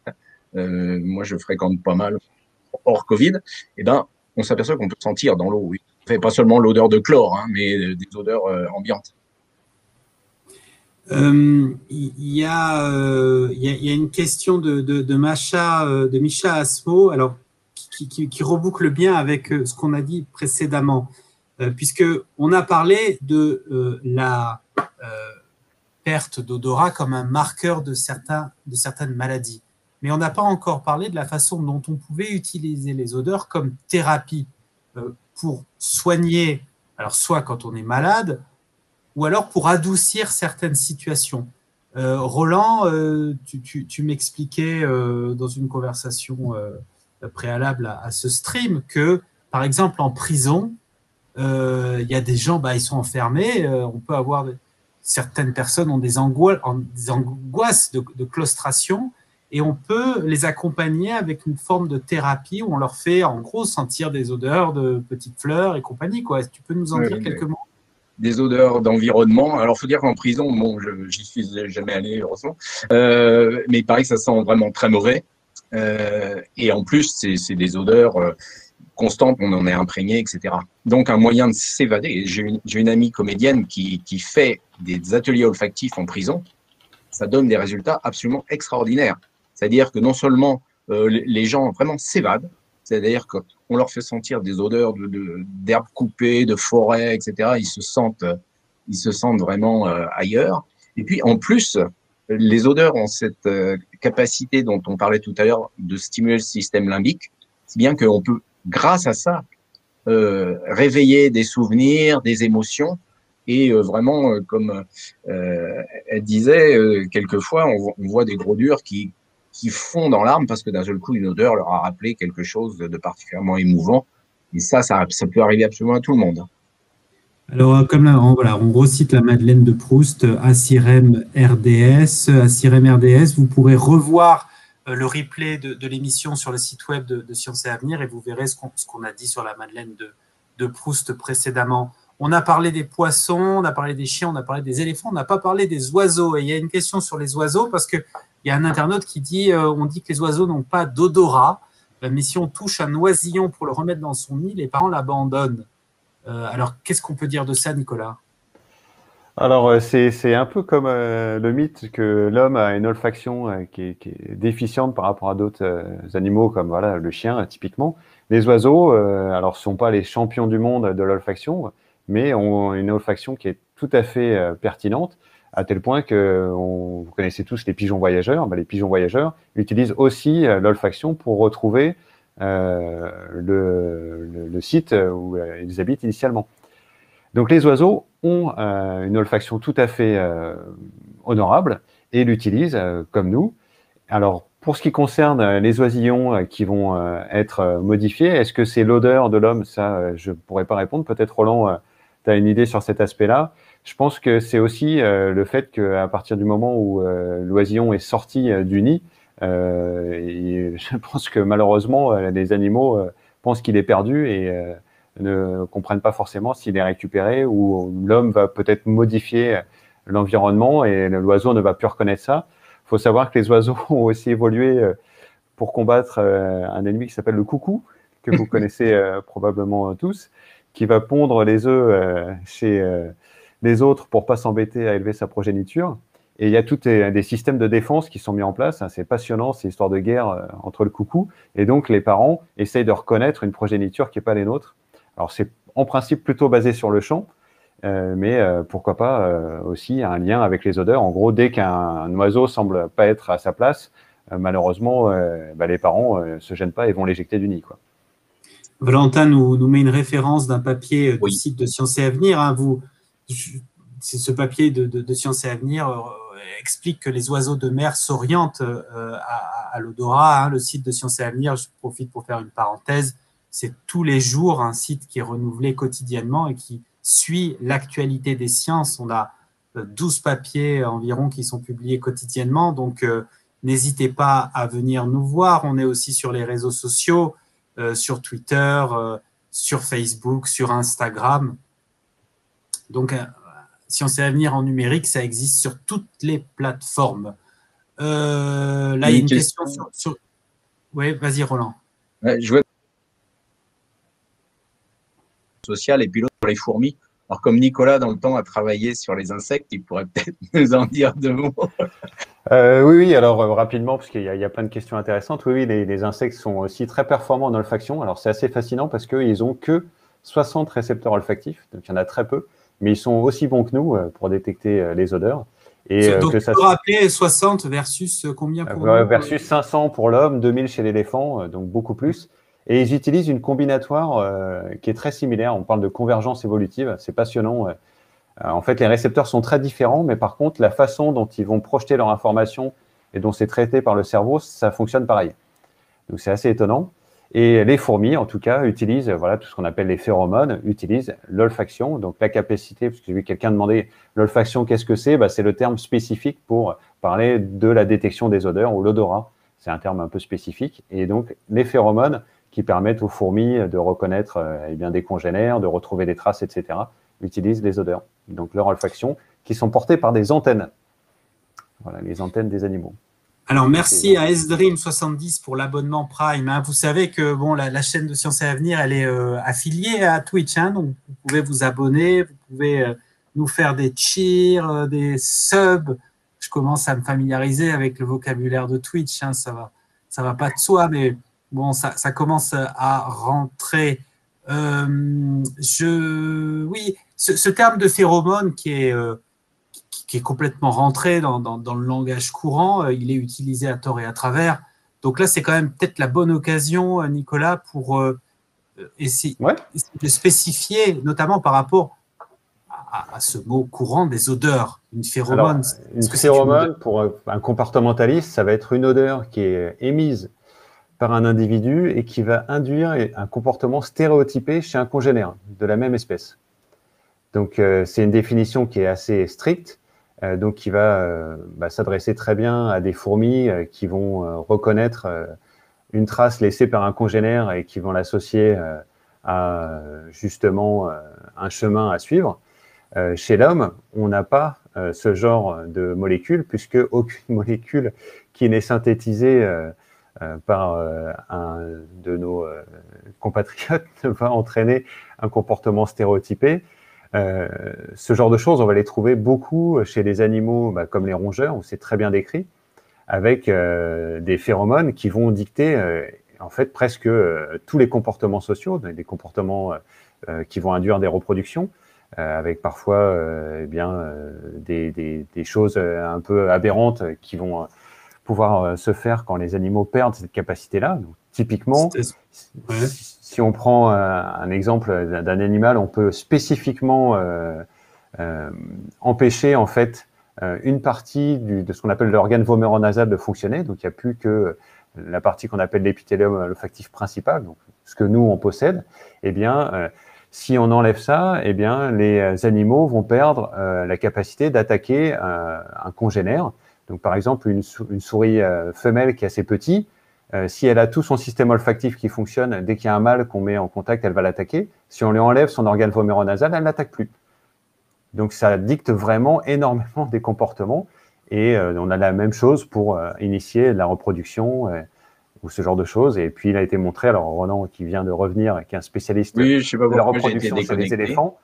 S2: moi, je fréquente pas mal hors Covid, on s'aperçoit qu'on peut sentir dans l'eau, oui. Enfin, pas seulement l'odeur de chlore, hein, mais des odeurs ambiantes.
S1: Il y a une question de Micha Asmo, alors, qui reboucle bien avec ce qu'on a dit précédemment. Puisqu'on a parlé de la perte d'odorat comme un marqueur de certaines maladies. Mais on n'a pas encore parlé de la façon dont on pouvait utiliser les odeurs comme thérapie pour soigner, alors soit quand on est malade, ou alors pour adoucir certaines situations. Roland, tu m'expliquais dans une conversation préalable à ce stream que, par exemple, en prison, il y a des gens, ils sont enfermés. On peut avoir certaines personnes ont des angoisses de claustration et on peut les accompagner avec une forme de thérapie où on leur fait en gros sentir des odeurs de petites fleurs et compagnie, quoi. Tu peux nous en dire quelques mots?
S2: Des odeurs d'environnement. Alors, il faut dire qu'en prison, bon, j'y suis jamais allé, heureusement, mais il paraît que ça sent vraiment très mauvais. Et en plus, c'est des odeurs constantes, on en est imprégné, etc. Donc, un moyen de s'évader. J'ai une amie comédienne qui fait des ateliers olfactifs en prison. Ça donne des résultats absolument extraordinaires. C'est-à-dire que non seulement les gens vraiment s'évadent, c'est-à-dire qu'on leur fait sentir des odeurs d'herbes coupées, de forêt, etc. Ils se sentent vraiment ailleurs. Et puis, en plus, les odeurs ont cette capacité dont on parlait tout à l'heure de stimuler le système limbique, si bien qu'on peut, grâce à ça, réveiller des souvenirs, des émotions. Et vraiment, comme elle disait, quelquefois, on voit des gros durs qui fondent dans l'arme parce que d'un seul coup, une odeur leur a rappelé quelque chose de particulièrement émouvant. Et ça peut arriver absolument à tout le monde.
S1: Alors, comme là, on recite la Madeleine de Proust, Asirem RDS. Asirem RDS, vous pourrez revoir le replay de l'émission sur le site web de Science et Avenir et vous verrez ce qu'on a dit sur la Madeleine de Proust précédemment. On a parlé des poissons, on a parlé des chiens, on a parlé des éléphants, on n'a pas parlé des oiseaux. Et il y a une question sur les oiseaux parce qu'il y a un internaute qui dit on dit que les oiseaux n'ont pas d'odorat, mais si on touche un oisillon pour le remettre dans son nid, les parents l'abandonnent. Alors, qu'est-ce qu'on peut dire de ça, Nicolas?
S3: Alors, c'est un peu comme le mythe que l'homme a une olfaction qui est déficiente par rapport à d'autres animaux, comme voilà, le chien, typiquement. Les oiseaux, alors, ne sont pas les champions du monde de l'olfaction, mais ont une olfaction qui est tout à fait pertinente, à tel point que vous connaissez tous les pigeons voyageurs. Les pigeons voyageurs utilisent aussi l'olfaction pour retrouver le site où ils habitent initialement. Donc les oiseaux ont une olfaction tout à fait honorable et l'utilisent comme nous. Alors pour ce qui concerne les oisillons qui vont être modifiés, est-ce que c'est l'odeur de l'homme? Ça, je ne pourrais pas répondre. Peut-être Roland, tu as une idée sur cet aspect-là. Je pense que c'est aussi le fait qu'à partir du moment où l'oisillon est sorti du nid, et je pense que malheureusement, les animaux pensent qu'il est perdu et ne comprennent pas forcément s'il est récupéré ou l'homme va peut-être modifier l'environnement et l'oiseau ne va plus reconnaître ça. Il faut savoir que les oiseaux ont aussi évolué pour combattre un ennemi qui s'appelle le coucou, que vous connaissez probablement tous, qui va pondre les œufs chez les autres pour pas s'embêter à élever sa progéniture. Et il y a tous des systèmes de défense qui sont mis en place. C'est passionnant, c'est histoire de guerre entre le coucou. Et donc, les parents essayent de reconnaître une progéniture qui n'est pas les nôtres. Alors, c'est en principe plutôt basé sur le chant, mais pourquoi pas aussi un lien avec les odeurs. En gros, dès qu'un oiseau semble pas être à sa place, malheureusement, les parents se gênent pas et vont l'éjecter du nid, quoi.
S1: Valentin nous met une référence d'un papier du site de Science et Avenir. Hein. Ce papier de Science et Avenir explique que les oiseaux de mer s'orientent à l'odorat. Hein. Le site de Science et Avenir, je profite pour faire une parenthèse, c'est tous les jours un site qui est renouvelé quotidiennement et qui suit l'actualité des sciences. On a 12 papiers environ qui sont publiés quotidiennement, donc n'hésitez pas à venir nous voir. On est aussi sur les réseaux sociaux, sur Twitter, sur Facebook, sur Instagram. Donc, Science et Avenir en numérique, ça existe sur toutes les plateformes. Là, il y a une question sur... Oui, vas-y, Roland.
S2: Je vois social et puis l'autre sur les fourmis. Alors, comme Nicolas, dans le temps, a travaillé sur les insectes, il pourrait peut-être nous en dire deux mots.
S3: Oui, alors rapidement, parce qu'il y a plein de questions intéressantes. Oui, les insectes sont aussi très performants en olfaction. Alors, c'est assez fascinant parce qu'ils n'ont que 60 récepteurs olfactifs, donc il y en a très peu, mais ils sont aussi bons que nous pour détecter les odeurs.
S1: Et donc, tu peux rappeler 60 versus combien pour nous?
S3: Versus 500 pour l'homme, 2000 chez l'éléphant, donc beaucoup plus. Et ils utilisent une combinatoire qui est très similaire. On parle de convergence évolutive, c'est passionnant. En fait, les récepteurs sont très différents, mais par contre, la façon dont ils vont projeter leur information et dont c'est traité par le cerveau, ça fonctionne pareil. Donc, c'est assez étonnant. Et les fourmis, en tout cas, utilisent tout ce qu'on appelle les phéromones, utilisent l'olfaction, donc la capacité, parce que j'ai vu quelqu'un demander l'olfaction, qu'est-ce que c'est? C'est le terme spécifique pour parler de la détection des odeurs ou l'odorat. c'est un terme un peu spécifique. Et donc, les phéromones qui permettent aux fourmis de reconnaître eh bien, des congénères, de retrouver des traces, etc., utilisent les odeurs. Donc, leur olfaction, qui sont portées par des antennes. Voilà, les antennes des animaux.
S1: Alors, merci à SDream70 pour l'abonnement Prime. Hein. Vous savez que bon, la chaîne de Science et Avenir, elle est affiliée à Twitch. Hein, donc, vous pouvez vous abonner, vous pouvez nous faire des cheers, des subs. Je commence à me familiariser avec le vocabulaire de Twitch. Hein, ça va pas de soi, mais bon, ça commence à rentrer. Oui, ce terme de phéromone qui est complètement rentré dans le langage courant, il est utilisé à tort et à travers. Donc là, c'est quand même peut-être la bonne occasion, Nicolas, pour essayer de spécifier, notamment par rapport à ce mot courant des odeurs. Une phéromone.
S3: Alors, une phéromone, pour un comportementaliste, ça va être une odeur qui est émise par un individu et qui va induire un comportement stéréotypé chez un congénère de la même espèce. Donc, c'est une définition qui est assez stricte, donc qui va s'adresser très bien à des fourmis qui vont reconnaître une trace laissée par un congénère et qui vont l'associer à justement un chemin à suivre. Chez l'homme, on n'a pas ce genre de molécules, puisque aucune molécule qui n'est synthétisée par un de nos compatriotes ne va entraîner un comportement stéréotypé. Ce genre de choses, on va les trouver beaucoup chez les animaux comme les rongeurs, où c'est très bien décrit, avec des phéromones qui vont dicter en fait presque tous les comportements sociaux, des comportements qui vont induire des reproductions, avec parfois des choses un peu aberrantes qui vont pouvoir se faire quand les animaux perdent cette capacité-là. Donc, typiquement, si on prend un exemple d'un animal, on peut spécifiquement empêcher en fait une partie de ce qu'on appelle l'organe voméronasal de fonctionner. Donc, il n'y a plus que la partie qu'on appelle l'épithélium olfactif principal, donc ce que nous on possède. Eh bien, si on enlève ça, eh bien, les animaux vont perdre la capacité d'attaquer un congénère. Donc, par exemple, une souris femelle qui est assez petite, si elle a tout son système olfactif qui fonctionne, dès qu'il y a un mâle qu'on met en contact, elle va l'attaquer. Si on lui enlève son organe voméronasal, elle ne l'attaque plus. Donc, ça dicte vraiment énormément des comportements. Et on a la même chose pour initier la reproduction ou ce genre de choses. Et puis, il a été montré, alors Roland, qui vient de revenir, qui est un spécialiste de la reproduction chez les éléphants,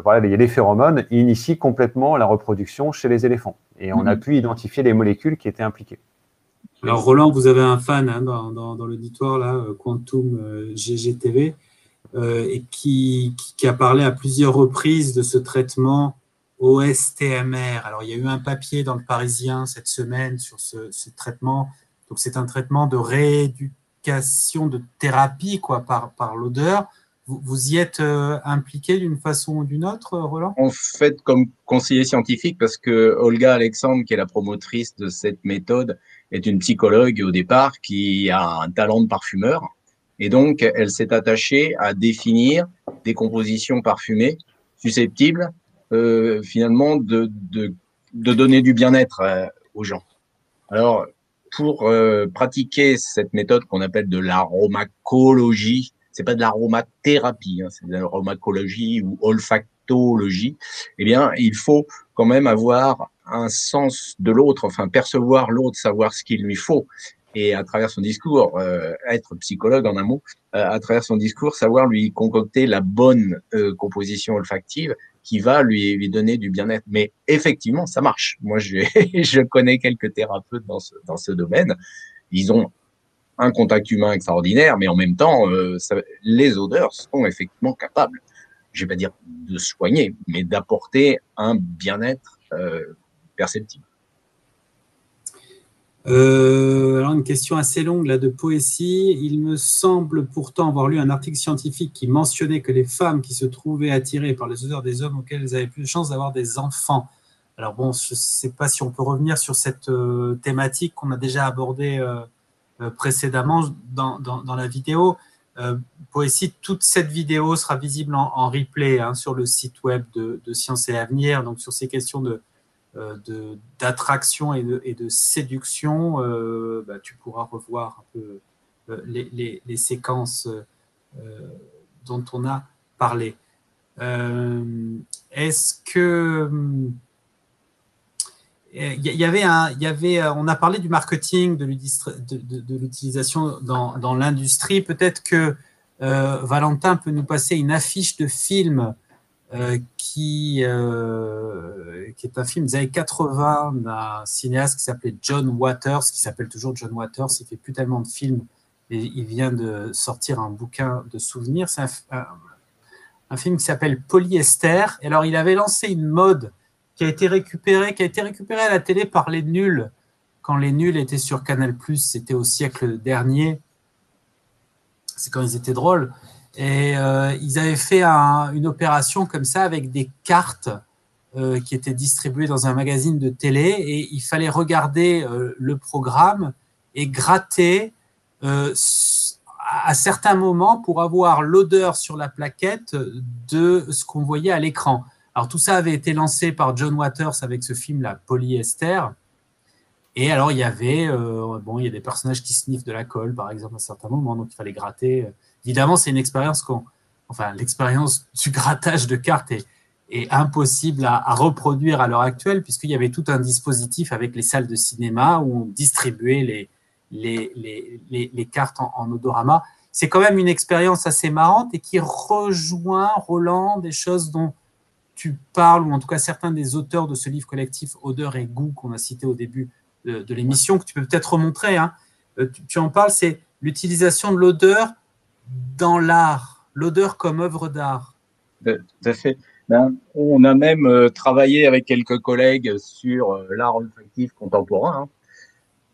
S3: voilà, les phéromones initient complètement la reproduction chez les éléphants. Et on a pu identifier les molécules qui étaient impliquées.
S1: Alors, Roland, vous avez un fan hein, dans l'auditoire, là, Quantum GGTV, et qui a parlé à plusieurs reprises de ce traitement OSTMR. Alors, il y a eu un papier dans le Parisien cette semaine sur ce traitement. Donc, c'est un traitement de rééducation, de thérapie quoi, par l'odeur. Vous y êtes impliqué d'une façon ou d'une autre, Roland?
S2: En fait, comme conseiller scientifique, parce que Olga Alexandre, qui est la promotrice de cette méthode, est une psychologue au départ qui a un talent de parfumeur. Et donc, elle s'est attachée à définir des compositions parfumées susceptibles, finalement, de donner du bien-être aux gens. Alors, pour pratiquer cette méthode qu'on appelle de l'aromacologie, c'est pas de l'aromathérapie, hein, c'est de l'aromacologie ou olfactologie, eh bien, il faut quand même avoir un sens de l'autre, enfin, percevoir l'autre, savoir ce qu'il lui faut. Et à travers son discours, être psychologue en un mot, à travers son discours, savoir lui concocter la bonne composition olfactive qui va lui donner du bien-être. Mais effectivement, ça marche. Moi, je connais quelques thérapeutes dans ce domaine. Ils ont un contact humain extraordinaire, mais en même temps, les odeurs sont effectivement capables, je vais pas dire de soigner, mais d'apporter un bien-être perceptible.
S1: Alors, une question assez longue là, de Poésie. Il me semble pourtant avoir lu un article scientifique qui mentionnait que les femmes qui se trouvaient attirées par les odeurs des hommes auxquels elles avaient plus de chances d'avoir des enfants. Alors bon, je ne sais pas si on peut revenir sur cette thématique qu'on a déjà abordée précédemment dans la vidéo. Poésie, toute cette vidéo sera visible en replay hein, sur le site web de Science et Avenir, donc sur ces questions d'attraction et de séduction, tu pourras revoir un peu les séquences dont on a parlé. Est-ce que on a parlé du marketing, de l'utilisation dans l'industrie. Peut-être que Valentin peut nous passer une affiche de film qui est un film des années 80 d'un cinéaste qui s'appelait John Waters, qui s'appelle toujours John Waters. Il ne fait plus tellement de films et il vient de sortir un bouquin de souvenirs. C'est un film qui s'appelle Polyester. Et alors, il avait lancé une mode qui a été récupérée à la télé par les nuls. Quand les nuls étaient sur Canal+, c'était au siècle dernier. C'est quand ils étaient drôles. Et ils avaient fait une opération comme ça avec des cartes qui étaient distribuées dans un magazine de télé. Et il fallait regarder le programme et gratter à certains moments pour avoir l'odeur sur la plaquette de ce qu'on voyait à l'écran. Alors, tout ça avait été lancé par John Waters avec ce film-là, Polyester. Et alors, il y avait il y a des personnages qui sniffent de la colle, par exemple, à certains moments, donc il fallait gratter. Évidemment, c'est une expérience l'expérience du grattage de cartes est impossible à reproduire à l'heure actuelle, puisqu'il y avait tout un dispositif avec les salles de cinéma où on distribuait les cartes en odorama. C'est quand même une expérience assez marrante et qui rejoint, Roland, des choses dont tu parles, ou en tout cas certains des auteurs de ce livre collectif Odeur et goût qu'on a cité au début de l'émission, que tu peux peut-être remontrer. Hein. Tu en parles, c'est l'utilisation de l'odeur dans l'art, l'odeur comme œuvre d'art.
S2: Tout à fait. On a même travaillé avec quelques collègues sur l'art olfactif contemporain. Hein.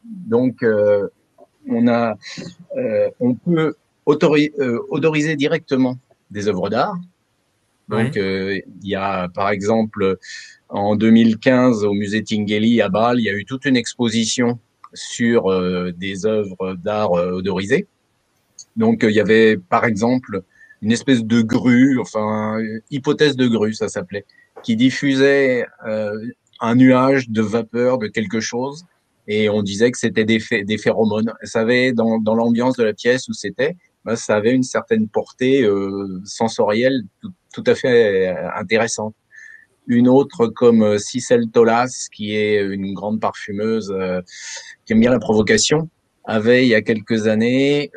S2: Donc, on peut odoriser directement des œuvres d'art. Donc, il y a, par exemple, en 2015, au musée Tinguely à Bâle, il y a eu toute une exposition sur des œuvres d'art odorisées. Donc, il y avait, par exemple, une espèce de grue, hypothèse de grue, ça s'appelait, qui diffusait un nuage de vapeur de quelque chose, et on disait que c'était des phéromones. Ça avait, dans l'ambiance de la pièce où c'était, ça avait une certaine portée sensorielle tout à fait intéressante. Une autre comme Cicely Tolas, qui est une grande parfumeuse qui aime bien la provocation, avait il y a quelques années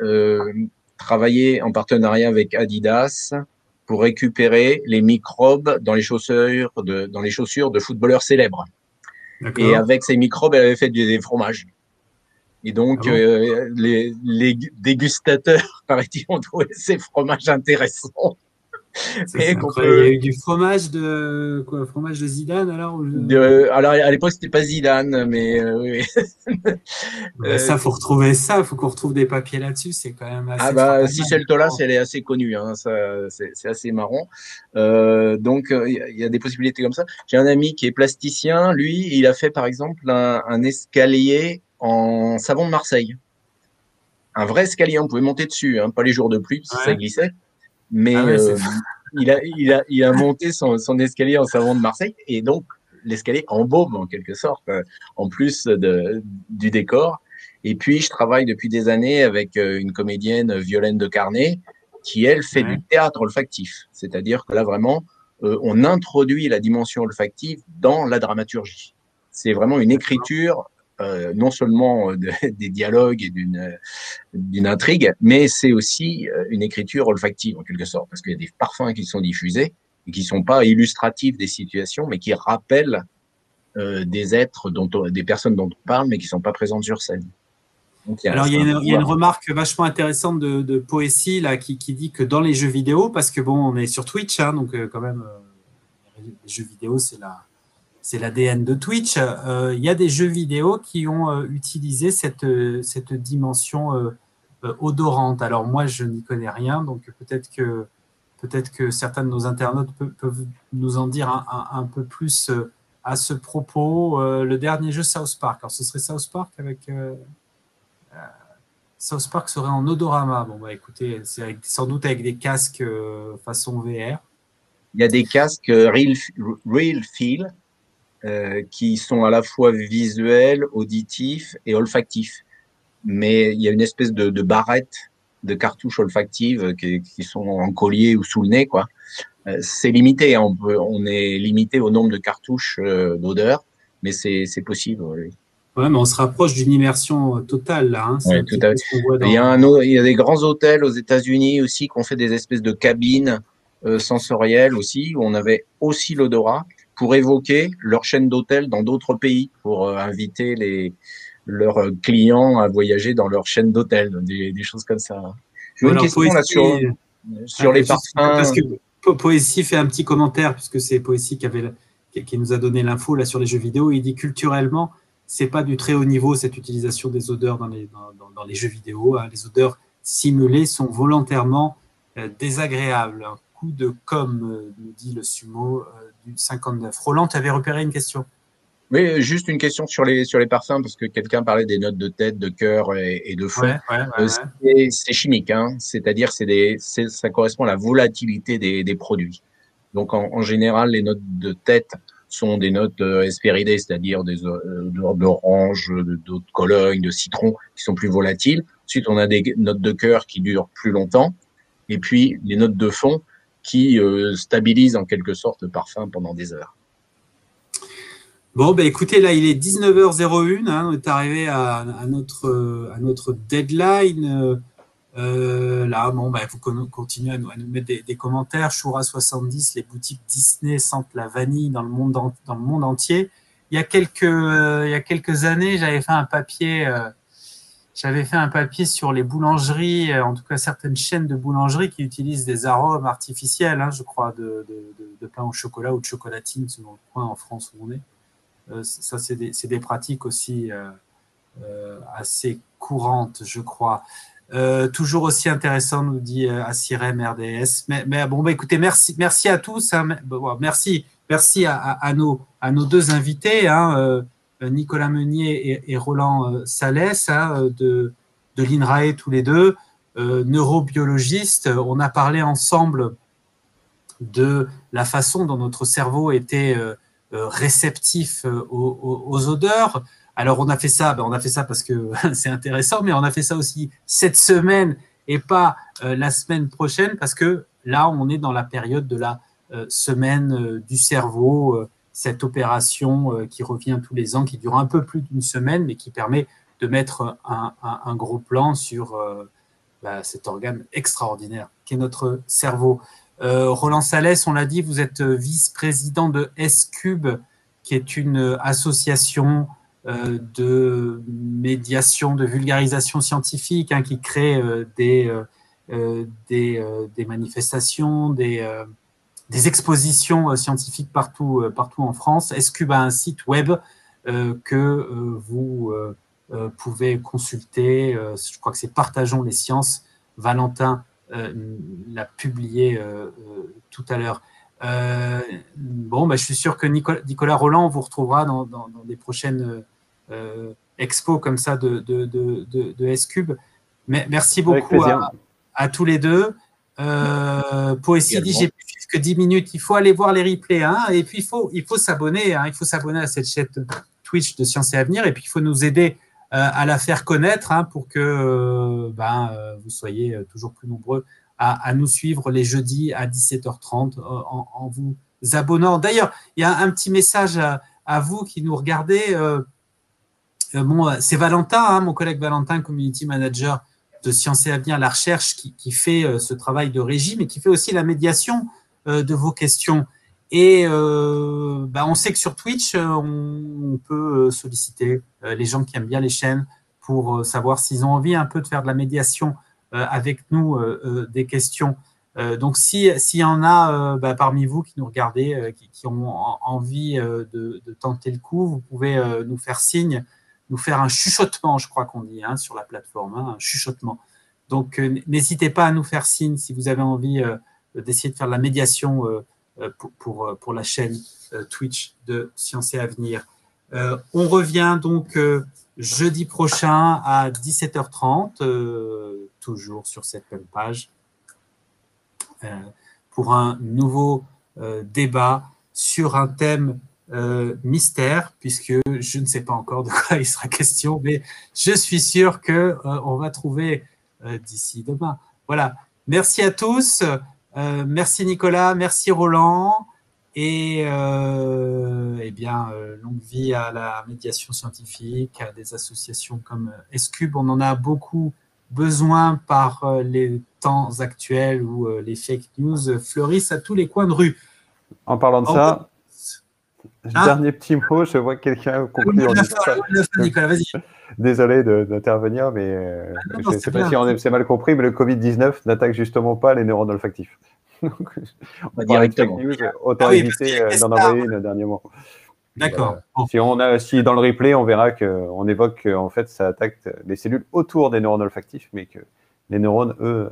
S2: travaillé en partenariat avec Adidas pour récupérer les microbes dans les chaussures de footballeurs célèbres. Et avec ces microbes, elle avait fait des fromages. Et donc, les dégustateurs, paraît-il, ont trouvé ces fromages intéressants.
S1: Il y a eu du fromage de Zidane alors
S2: alors à l'époque c'était pas Zidane, mais oui.
S1: Ça faut retrouver ça, faut qu'on retrouve des papiers là-dessus, c'est quand même assez.
S2: Cicely Tolas, elle est assez connue, hein, c'est assez marrant. Donc il y a des possibilités comme ça. J'ai un ami qui est plasticien, lui, il a fait par exemple un escalier en savon de Marseille. Un vrai escalier, on pouvait monter dessus, hein, pas les jours de pluie parce que ça glissait. Mais il a monté son escalier en savon de Marseille, et donc l'escalier embaume en quelque sorte, en plus du décor. Et puis je travaille depuis des années avec une comédienne, Violaine de Carnet, qui elle fait du théâtre olfactif. C'est-à-dire que là vraiment, on introduit la dimension olfactive dans la dramaturgie. C'est vraiment une écriture non seulement des dialogues et d'une intrigue, mais c'est aussi une écriture olfactive en quelque sorte, parce qu'il y a des parfums qui sont diffusés et qui sont pas illustratifs des situations, mais qui rappellent des êtres des personnes dont on parle, mais qui sont pas présentes sur scène.
S1: Donc, il y a une remarque vachement intéressante de Poésie là, qui dit que dans les jeux vidéo, parce que bon, on est sur Twitch, hein, donc quand même, les jeux vidéo, c'est l'ADN de Twitch. Il y a des jeux vidéo qui ont utilisé cette dimension odorante. Alors moi, je n'y connais rien, donc peut-être que certains de nos internautes peuvent nous en dire un peu plus à ce propos. Le dernier jeu, South Park. Alors ce serait South Park avec... South Park serait en odorama. Bon, écoutez, c'est sans doute avec des casques façon VR.
S2: Il y a des casques Real Feel. qui sont à la fois visuels, auditifs et olfactifs. Mais il y a une espèce de barrette de cartouches olfactives qui sont en collier ou sous le nez, quoi. C'est limité, hein. On est limité au nombre de cartouches d'odeur, mais c'est possible. Oui.
S1: Ouais, mais on se rapproche d'une immersion totale là. Hein. C'est
S2: Ouais,
S1: un
S2: tout
S1: petit
S2: à
S1: peu
S2: fait.
S1: ce qu'on voit
S2: Il y a
S1: dans.
S2: il y a des grands hôtels aux États-Unis aussi qui ont fait des espèces de cabines sensorielles aussi, où on avait aussi l'odorat pour évoquer leur chaîne d'hôtels dans d'autres pays, pour inviter leurs clients à voyager dans leur chaîne d'hôtels, des choses comme ça. J'ai
S1: Bon,
S2: une
S1: alors
S2: question là
S1: Poésie,
S2: sur les
S1: parce
S2: parfums.
S1: que Poésie fait un petit commentaire puisque c'est Poésie qui nous a donné l'info là sur les jeux vidéo. Il dit culturellement, c'est pas du très haut niveau cette utilisation des odeurs dans les jeux vidéo. Hein. Les odeurs simulées sont volontairement désagréables. Un coup de com, nous dit le sumo du 59. Roland, tu avais repéré une question.
S2: Oui, juste une question sur les parfums, parce que quelqu'un parlait des notes de tête, de cœur et de fond. C'est chimique, hein. C'est-à-dire ça correspond à la volatilité des produits. Donc en général, les notes de tête sont des notes hespéridées, c'est-à-dire des odeurs d'orange, d'eau de Cologne, de citron, qui sont plus volatiles. Ensuite, on a des notes de cœur qui durent plus longtemps, et puis les notes de fond qui stabilisent en quelque sorte le parfum pendant des heures.
S1: Bon, ben écoutez, là, il est 19h01, hein, on est arrivé à notre deadline. Là, bon, ben, vous continuez à nous mettre des commentaires. Choura70, les boutiques Disney sentent la vanille dans le monde entier. Il y a quelques années, j'avais fait un papier sur les boulangeries, en tout cas certaines chaînes de boulangeries qui utilisent des arômes artificiels, hein, je crois, de pain au chocolat ou de chocolatine, selon le coin en France où on est. Ça, c'est des pratiques aussi assez courantes, je crois. Toujours aussi intéressant, nous dit Assirem RDS. Mais bon, bah, écoutez, merci à tous. Hein, merci à nos deux invités, hein, Nicolas Meunier et Roland Salès, hein, de l'INRAE, tous les deux, neurobiologistes. On a parlé ensemble de la façon dont notre cerveau était réceptif aux odeurs. Alors on a fait ça parce que c'est intéressant, mais on a fait ça aussi cette semaine et pas la semaine prochaine parce que là on est dans la période de la semaine du cerveau, cette opération qui revient tous les ans, qui dure un peu plus d'une semaine, mais qui permet de mettre un gros plan sur cet organe extraordinaire qu'est notre cerveau. Roland Salès, on l'a dit, vous êtes vice-président de S-Cube, qui est une association de médiation, de vulgarisation scientifique, hein, qui crée des manifestations, des expositions scientifiques partout en France. S-Cube a un site web que vous pouvez consulter. Je crois que c'est Partageons les sciences. Valentin l'a publié tout à l'heure. Bon, je suis sûr que Nicolas Roland vous retrouvera dans des prochaines expos comme ça de S-Cube. Merci beaucoup à tous les deux. Poésie dit j'ai plus que 10 minutes. Il faut aller voir les replays. Hein, et puis il faut s'abonner. Hein, il faut s'abonner à cette chaîne Twitch de Science et Avenir. Et puis il faut nous aider à la faire connaître, hein, pour que vous soyez toujours plus nombreux à nous suivre les jeudis à 17h30 en vous abonnant. D'ailleurs, il y a un petit message à vous qui nous regardez. C'est Valentin, hein, mon collègue Valentin, community manager de Science et Avenir, la recherche, qui fait ce travail de régie, mais qui fait aussi la médiation de vos questions. Et on sait que sur Twitch, on peut solliciter les gens qui aiment bien les chaînes pour savoir s'ils ont envie un peu de faire de la médiation avec nous, des questions. Donc, s'il y en a parmi vous qui nous regardez, qui ont envie de tenter le coup, vous pouvez nous faire signe, nous faire un chuchotement, je crois qu'on dit, hein, sur la plateforme, hein, un chuchotement. Donc, n'hésitez pas à nous faire signe si vous avez envie d'essayer de faire de la médiation pour la chaîne Twitch de Science et Avenir. On revient donc jeudi prochain à 17h30, toujours sur cette même page, pour un nouveau débat sur un thème mystère, puisque je ne sais pas encore de quoi il sera question, mais je suis sûr qu'on va trouver d'ici demain. Voilà. Merci à tous. Merci Nicolas, merci Roland. Et bien, longue vie à la médiation scientifique, à des associations comme S-Cube. On en a beaucoup besoin par les temps actuels où les fake news fleurissent à tous les coins de rue.
S3: En parlant de ça, dernier petit mot, je vois quelqu'un compris.
S1: Nicolas, vas-y.
S3: Désolé d'intervenir, mais je ne sais pas si on s'est mal compris, mais le Covid-19 n'attaque justement pas les neurones olfactifs. Donc,
S2: directement.
S3: News, autant éviter d'en envoyer une dernièrement.
S1: D'accord.
S3: Voilà. Bon. Si dans le replay, on verra qu'on évoque qu'en fait, ça attaque les cellules autour des neurones olfactifs, mais que les neurones, eux,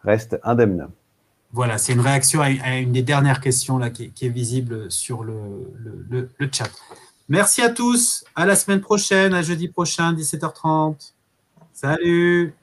S3: restent indemnes.
S1: Voilà, c'est une réaction à une des dernières questions là, qui est visible sur le chat. Merci à tous. À la semaine prochaine, à jeudi prochain, 17h30. Salut!